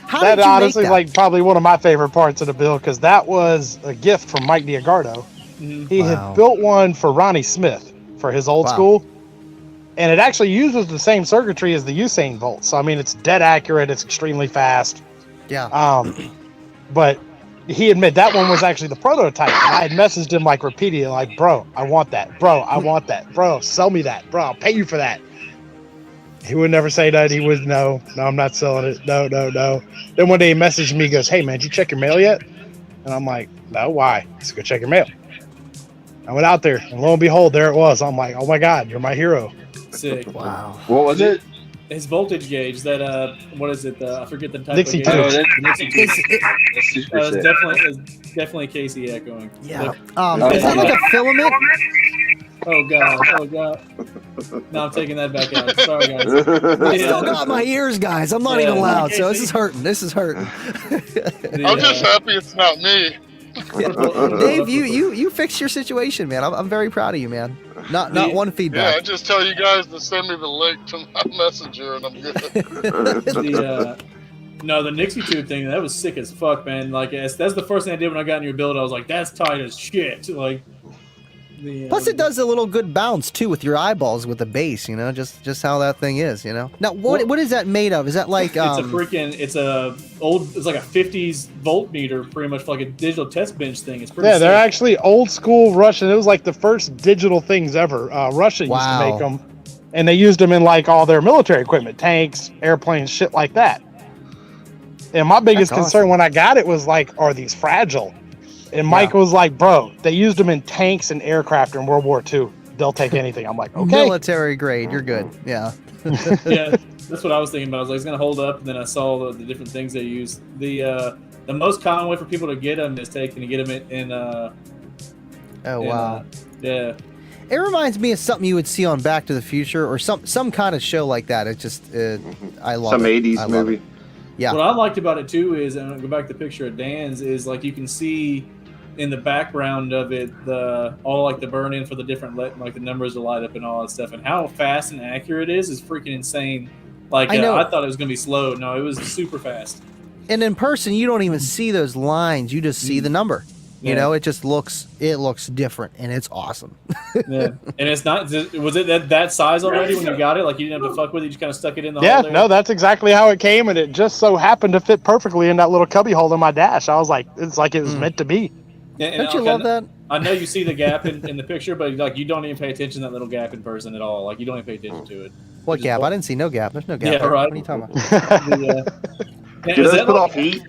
How that did you honestly make that? like probably one of my favorite parts of the build because that was a gift from Mike Diagardo. He had built one for Ronnie Smith for his old school. And it actually uses the same circuitry as the Usain Volt. So, I mean, it's dead accurate. It's extremely fast. Yeah. But he admitted that one was actually the prototype. And I had messaged him, like, repeatedly, like, bro, I want that. Bro, I want that. Bro, sell me that. Bro, I'll pay you for that. He would never say that. He would, no, I'm not selling it. No. Then one day he messaged me, he goes, hey, man, did you check your mail yet? And I'm like, no, why? Let's go check your mail. I went out there, and lo and behold, there it was. I'm like, oh, my God, you're my hero. Sick. Wow. What was it? His voltage gauge. That what is it? I forget the type. Nixie of gauge. tube. Nixie tube. That's super sick. It's definitely Casey echoing. Yeah. Look, Is that like a filament? oh god. No, I'm taking that back out. Sorry guys. I still got my ears, guys. I'm not even loud, so this is hurting. I'm just happy it's not me. Dave, you fixed your situation, man. I'm very proud of you, man. Not one Yeah, feedback. I just tell you guys to send me the link to my messenger, and I'm good. The Nixie tube thing, that was sick as fuck, man. Like that's the first thing I did when I got in your build. I was like, that's tight as shit. Like. Plus, it does a little good bounce too with your eyeballs with the bass. Just how that thing is. Now, what is that made of? Is that like? It's like a 50s voltmeter, pretty much like a digital test bench thing. It's pretty. Yeah, they're sick. actually old school Russian. It was like the first digital things ever. Russia used to make them, and they used them in like all their military equipment, tanks, airplanes, shit like that. And my biggest concern when I got it was like, are these fragile? And Mike was like, bro, they used them in tanks and aircraft in World War II. They'll take anything. I'm like, okay. Military grade, you're good. Yeah. Yeah, that's what I was thinking about. I was like, it's going to hold up. And then I saw the different things they use. The most common way for people to get them is to get them in wow. Yeah. It reminds me of something you would see on Back to the Future or some kind of show like that. It just, I love Some it. 80s movie. Yeah. What I liked about it too is, and I'll go back to the picture of Dan's, is like you can see in the background of it all like the burn in for the different like the numbers to light up and all that stuff, and how fast and accurate it is freaking insane. Like I thought it was gonna be slow. No, it was super fast. And in person, you don't even see those lines. You just see the number. It just looks different, and it's awesome. Yeah, and it's not. Was it that size already when you got it? Like you didn't have to fuck with it. You just kind of stuck it in the hole there? No, that's exactly how it came, and it just so happened to fit perfectly in that little cubby hole in my dash. I was like, it's like it was meant to be. Yeah, don't you love that? I know you see the gap in the picture, but like you don't even pay attention to that little gap in person at all. Like you don't even pay attention to it. What gap? I didn't see no gap. There's no gap. Yeah, there. right. What are you talking about? Do those put off heat?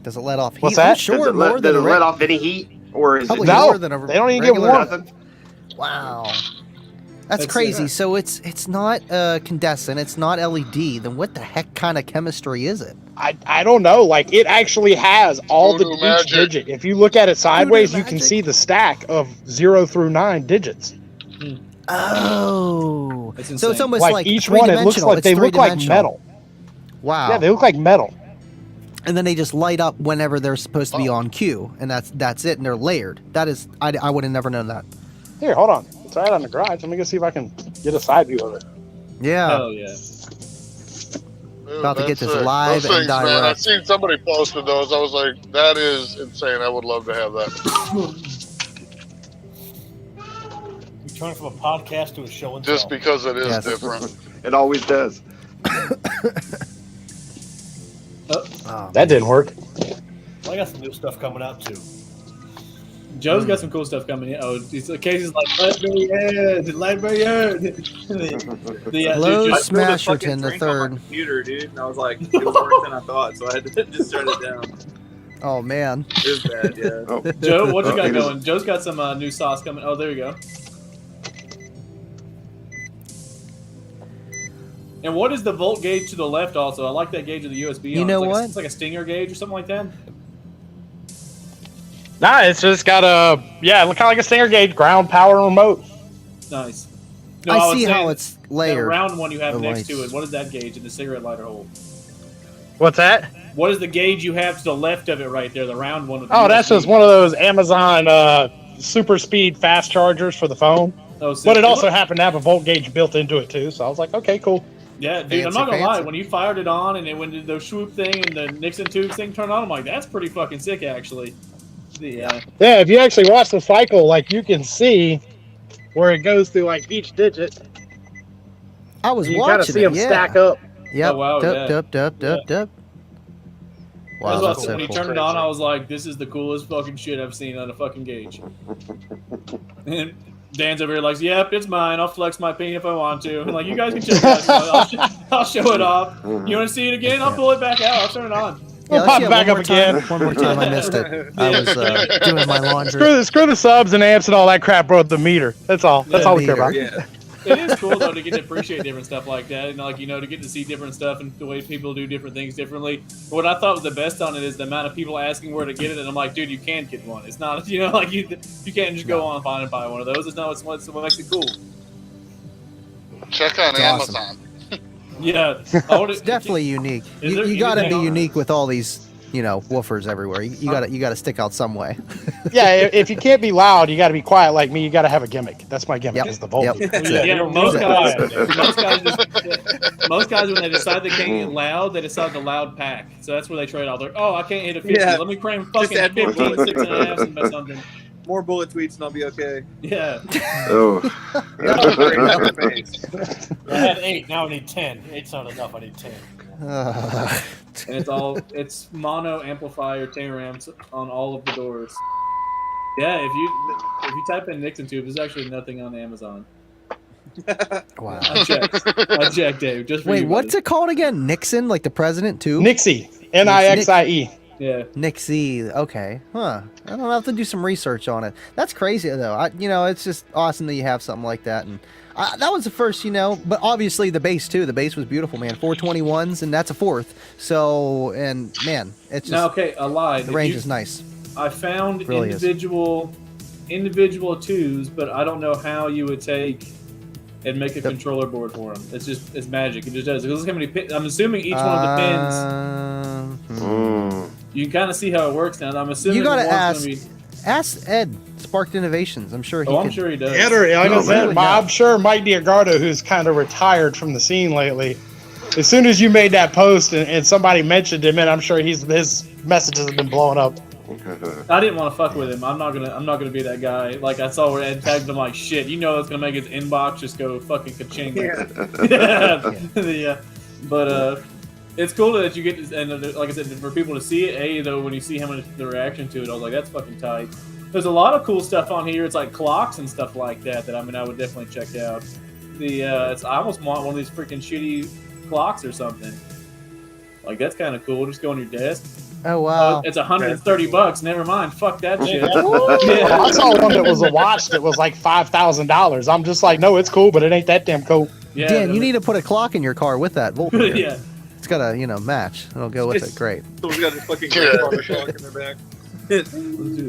Does it let off heat? What's that? Does it let off any heat? Or is it Probably No, more than a they don't even get regular- warm. nothing? Wow. That's crazy. So it's not incandescent. It's not LED. Then what the heck kind of chemistry is it? I don't know. Like it actually has all Voodoo each magic. digit. If you look at it sideways, you can magic. see the stack of 0 through 9 digits. Oh, That's so it's insane. almost Like like each one, it looks three-dimensional. like It's they look like three-dimensional. metal. Wow. Yeah, they look like metal. And then they just light up whenever they're supposed to be on cue, and that's it. And they're layered. That is, I would have never known that. Here, hold on. It's right on the garage. Let me go see if I can get a side view of it. Yeah. Hell yeah. Dude, About to get that's this sick. live Those and things, man, direct. I've seen somebody posted those. I was like, that is insane. I would love to have that. You turn from a podcast to a show and Just tell. because it is Yes. different. It always does. Oh, That didn't work. I got some new stuff coming out too. Joe's got some cool stuff coming in. Oh, Casey's like, Lightbringer. Hello, dude, Smasherton the third. Computer, dude, and I was like, it was worse than I thought, so I had to just shut it down. Oh man. It was bad, yeah. Oh, Joe, what you Oh, got it is- going? Joe's got some new sauce coming. Oh, there you go. And what is the volt gauge to the left also? I like that gauge of the USB. You on. know It's like what? It's like a Stinger gauge or something like that. Nah, it's just got a kind of like a Stinger gauge, ground power remote. Nice. I was see how saying it's that layered. round one you have the next to lights. it. What is that gauge in the cigarette lighter hole? What's that? What is the gauge you have to the left of it right there? The round one. With the Oh, that's USB? just one of those Amazon super speed fast chargers for the phone. Oh, sick. But it also happened to have a volt gauge built into it too. So I was like, okay, cool. Yeah, dude, I'm Fancy, not gonna lie. fancy. When you fired it on and then when the swoop thing and the Nixon tubes thing turned on, I'm like, that's pretty fucking sick, actually. Yeah. Yeah, if you actually watch the cycle, like you can see where it goes through like each digit. I was You kind of watching see it. them Yeah. stack up. Yep. Oh, wow, Dup, yeah. dup, dup, dup, dup. Wow, That's what I that's said. so When he cool. turned it on, I was like, this is the coolest fucking shit I've seen on a fucking gauge. And Dan's over here like, yep, it's mine. I'll flex my peen if I want to. I'm like, you guys can check it out. I'll show it off. You want to see it again? I'll pull it back out. I'll turn it on. We'll pop it back up again. One more time, I missed it. I was doing my laundry. Screw the subs and amps and all that crap, bro. The meter. That's all. That's all we care about. Yeah. It is cool though to get to appreciate different stuff like that, and like to get to see different stuff and the way people do different things differently. But what I thought was the best on it is the amount of people asking where to get it, and I'm like, dude, you can get one. It's not like you can't just go online and buy one of those. It's not what makes it cool. Check on It's awesome. Amazon. Yeah, It's definitely unique. Is there You got to be anything- unique with all these, woofers everywhere. You got to stick out some way. Yeah, if you can't be loud, you got to be quiet like me. You got to have a gimmick. That's my gimmick. Yep. Is the volt. Yep. Yeah, most guys, Quiet. most guys, when they decide they can't get loud, they decide the loud pack. So that's where they trade all. They're like, oh, I can't hit a 50. Yeah. Let me cram Just fucking add more 15, bullets. 6.5 and something. More bullet tweets and I'll be okay. Yeah. Oh. I had 8, now I need 10. 8's not enough, I need 10. And it's mono amplifier tamer amps on all of the doors. Yeah, if you type in Nixon tube, there's actually nothing on Amazon. Wow. I checked, Dave. Just for Wait, you, what's buddy. it called again? Nixon, like the president too? Nixie. Nixie. Yeah. Nixie. Okay. Huh. I don't have to do some research on it. That's crazy though. It's just awesome that you have something like that. And that was the first, but obviously the bass too. The bass was beautiful, man. 421s, and that's a fourth. So, and man, it's just Now, okay, I lied. the range is nice. I found Really is. individual twos, but I don't know how you would take and make a controller board for them. It's magic. It just does. Look how many pins. I'm assuming each one of the pins. You can kind of see how it works now. I'm assuming You gotta one's ask. gonna be- Ask Ed. Sparked Innovations. I'm sure he. I'm could- sure he does. Like I said, man. I'm sure Mike Diagardo, who's kind of retired from the scene lately, as soon as you made that post and somebody mentioned him, and I'm sure his messages have been blowing up. I didn't want to fuck with him. I'm not gonna be that guy. Like I saw where Ed tagged him, like shit. That's gonna make his inbox just go fucking ka-ching. Yeah. But it's cool that you get this, and like I said, for people to see it. Though, when you see how much the reaction to it, I was like, that's fucking tight. There's a lot of cool stuff on here. It's like clocks and stuff like that. I would definitely check out. I almost want one of these freaking shitty clocks or something. Like that's kind of cool. Just go on your desk. Oh wow. It's $130. Never mind. Fuck that shit. I saw one that was a watch that was like $5,000. I'm just like, no, it's cool, but it ain't that damn cool. Yeah, Dan, you need to put a clock in your car with that voltmeter. Yeah. It's gotta, match. It'll go with it. Great. Someone's got a fucking Yeah. grandfather clock in their back. We're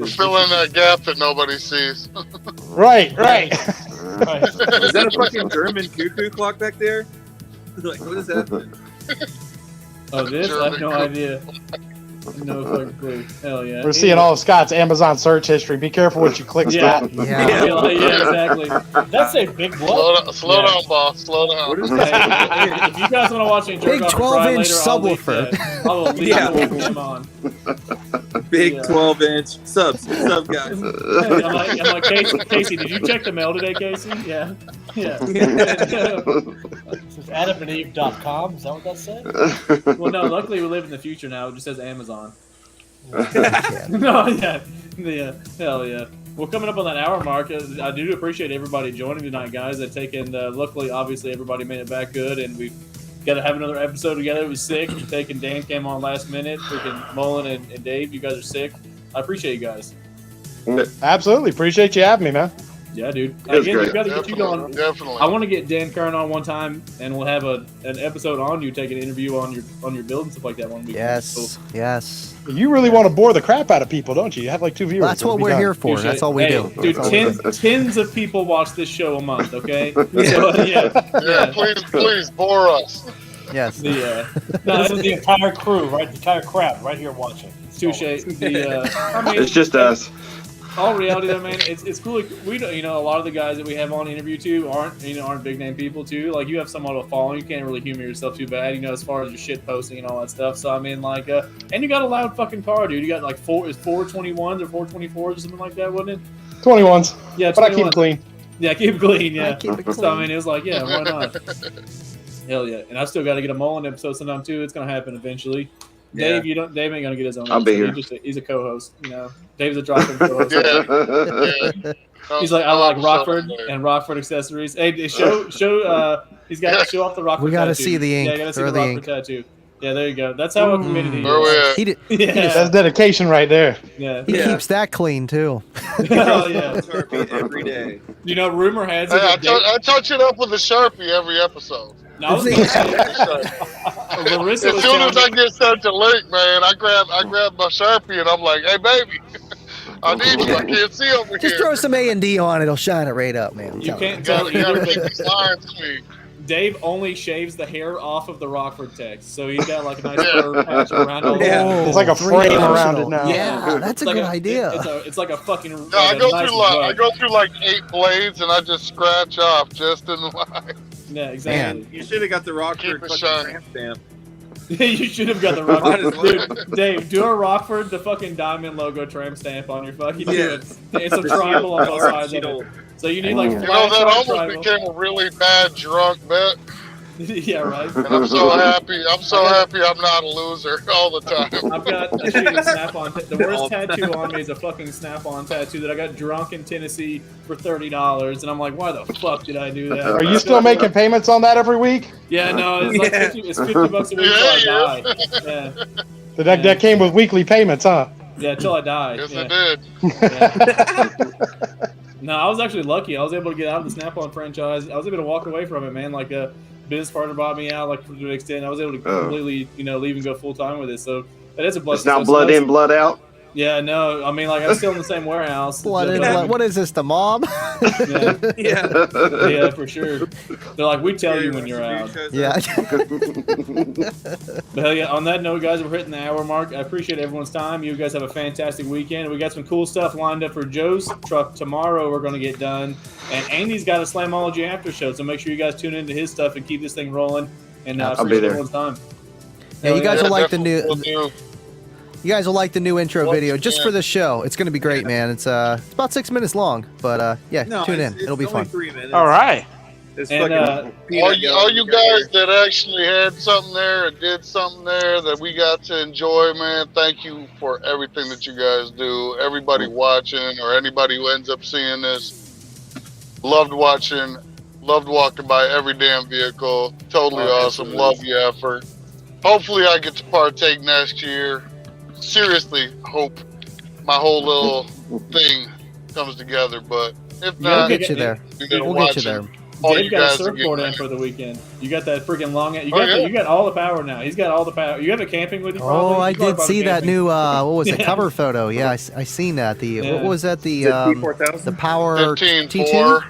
filling that gap that nobody sees. Right. Is that a fucking German cuckoo clock back there? Like, what is that? Oh, this? I have no idea. No fucking clue. Hell yeah. We're seeing all of Scott's Amazon search history. Be careful what you click, Yeah. Scott. Yeah. Yeah, exactly. That's a big blow. Slow down, boss. Slow down. What is Hey, that? if you guys want to watch any jerk Big off 12-inch later, subwoofer. I will leave Yeah. him on. Big Yeah. 12-inch subs. What's up, guys? I'm like Casey, did you check the mail today, Casey? Yeah. This is AdamandEve.com. Is that what that said? Well, no, luckily we live in the future now. It just says Amazon. No, yeah. Hell yeah. Well, coming up on that hour mark, I do appreciate everybody joining tonight, guys. Luckily, obviously, everybody made it back good, and we got to have another episode together. It was sick. Taking Dan came on last minute. Freaking Mullen and Dave, you guys are sick. I appreciate you guys. Absolutely. Appreciate you having me, man. Yeah, dude. was Again, great. we got to get you going. Definitely. I want to get Dan Kern on one time, and we'll have an episode on you, take an interview on your build and stuff like that one week. Yes, yes. You really want to bore the crap out of people, don't you? You have like 2 viewers. That's what we're here for. Appreciate That's all we it. do. Dude, That's all we do. tens of people watch this show a month, okay? So, Yeah, please bore us. Yes. No, This is the entire crew, right? The entire crowd right here watching. touche. I mean, It's just us. all reality though, man, it's cool. Like, we don't, a lot of the guys that we have on interview too aren't big name people too. Like, you have somewhat of a following, you can't really humor yourself too bad, as far as your shit posting and all that stuff. So I mean, like, and you got a loud fucking car, dude. You got like 421s or 424s or something like that, wasn't it? 21s. Yeah, but I keep it clean. Yeah, keep it clean. Yeah, keep it So I clean. mean, it was like, yeah, why not? Hell yeah! And I still got to get a Mullen episode sometime too. It's gonna happen eventually. Yeah. Dave ain't gonna get his own. I'll be episode. here. He's a co-host. Dave's a drop-in co-host. Yeah. He's like, I like Rockford and Rockford accessories. Hey, show. He's got to show off the Rockford. We gotta tattoo. see the ink. Yeah, gotta see Throw the the Rockford ink. tattoo. Yeah, there you go. That's how committed he Where we is. at? He did. Yeah, That's dedication right there. yeah. He Yeah. keeps that clean too. Oh yeah. Sharpie every day. Rumor has Hey, it. I, that Dave- I touch it up with a Sharpie every episode. No, I was gonna say, Larissa As was soon as I telling me- get such a link, man, I grab my Sharpie and I'm like, hey baby, I need you. I can't see over Just here. throw some A&D on it. It'll shine it right up, man. I'm You telling can't You tell gotta, you gotta either. make these lines clean. Dave only shaves the hair off of the Rockford text, so he's got like a nice Yeah. fur patch around all Yeah. that. It's like a Three frame around dimensional. it now. Yeah, that's a It's good like idea. It's like a fucking. No, I go nice through like rug. I go through like 8 blades and I just scratch off just in the line. Yeah, exactly. You should have got the Rockford Keep it fucking shiny. tramp stamp. You should have got the Might Rockford. as well. Dude, Dave, do a Rockford, the fucking diamond logo tram stamp on your fucking. Yeah. It's a triangle on both sides of it. So you need like You know, flat that side almost triangle. became a really bad drunk bet. Yeah, right. And I'm so happy. I'm so happy I'm not a loser all the time. I've got a shitty snap-on. The worst tattoo on me is a fucking snap-on tattoo that I got drunk in Tennessee for $30, and I'm like, why the fuck did I do that? Are you still making payments on that every week? Yeah, no, it's like Yeah. 50, it's $50 a week till I die. Yeah, So that came with weekly payments, huh? yeah, till I die. Yes, Yeah. I did. Yeah. No, I was actually lucky. I was able to get out of the Snap-on franchise. I was able to walk away from it, man. Like a business partner bought me out, like to an extent. I was able to completely, leave and go full time with it. So that is a blessing. It's now So blood that's- in, blood out. Yeah, no, I mean, like I'm still in the same warehouse. Blood in, But, blood. What is this, the mom? Yeah, Yeah. yeah, for sure. They're like, we tell you when you're out. Yeah. But hell yeah, on that note, guys, we're hitting the hour mark. I appreciate everyone's time. You guys have a fantastic weekend. We got some cool stuff lined up for Joe's truck tomorrow. We're going to get done. And Andy's got a Slamology after show, so make sure you guys tune into his stuff and keep this thing rolling. And I I'll be appreciate there. everyone's time. Yeah, Hell you guys yeah. will like the Definitely new. will do. You guys will like the new intro Well, video just yeah. for the show. It's going to be great, man. It's about 6 minutes long, but yeah, No, tune it's- in. It'll be it's only fun. 3 minutes. All right. It's And, fucking peanut All gallery you right guys here. that actually had something there and did something there that we got to enjoy, man, thank you for everything that you guys do. Everybody watching or anybody who ends up seeing this, loved watching, loved walking by every damn vehicle. Totally Oh, awesome. absolutely. Love the effort. Hopefully I get to partake next year. Seriously, hope my whole little thing comes together, but if Yeah, We'll not, get you there. you know, We'll get you there. all Dave you got a guys surfboard again. in for the weekend. You got that freaking long. You Oh, got yeah. you got all the power now. He's got all the power. You have a camping with you. Probably? Oh, I You probably did see that camping. new. What was it? Yeah. Cover photo. Yeah, I seen that. The Yeah. what was that? The The the T4000? Power 15.4. T2.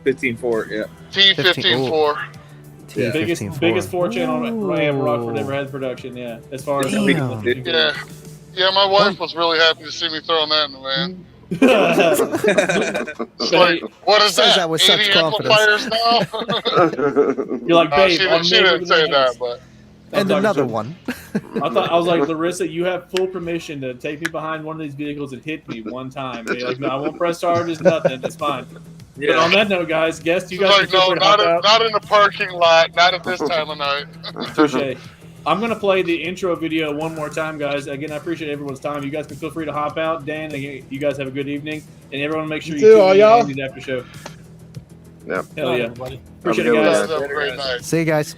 15.4, yeah. T15.4. Yeah. Biggest 4-channel RAM Rockford ever had production. Yeah, as far as Damn. Yeah. Yeah, my wife was really happy to see me throwing that in the van. It's like, what is Says that? that with such 80 confidence. amplifiers now? You're like, babe, she I'm didn't moving say the that, house. but And I'm another talking- one. I was like, Larissa, you have full permission to take me behind one of these vehicles and hit me one time. And you're like, no, I won't press charges, nothing. It's fine. But on that note, guys, guests, you she's guys like, can feel no, free to hop out. not in the parking lot, not at this time of night. Touche. I'm going to play the intro video one more time, guys. Again, I appreciate everyone's time. You guys can feel free to hop out. Dan, again, you guys have a good evening. And everyone make sure you You too, tune all in y'all. to Andy's after show. Yep. Hell yeah. Everybody. Appreciate Have it, a good guys. one. Have a great night. See you guys.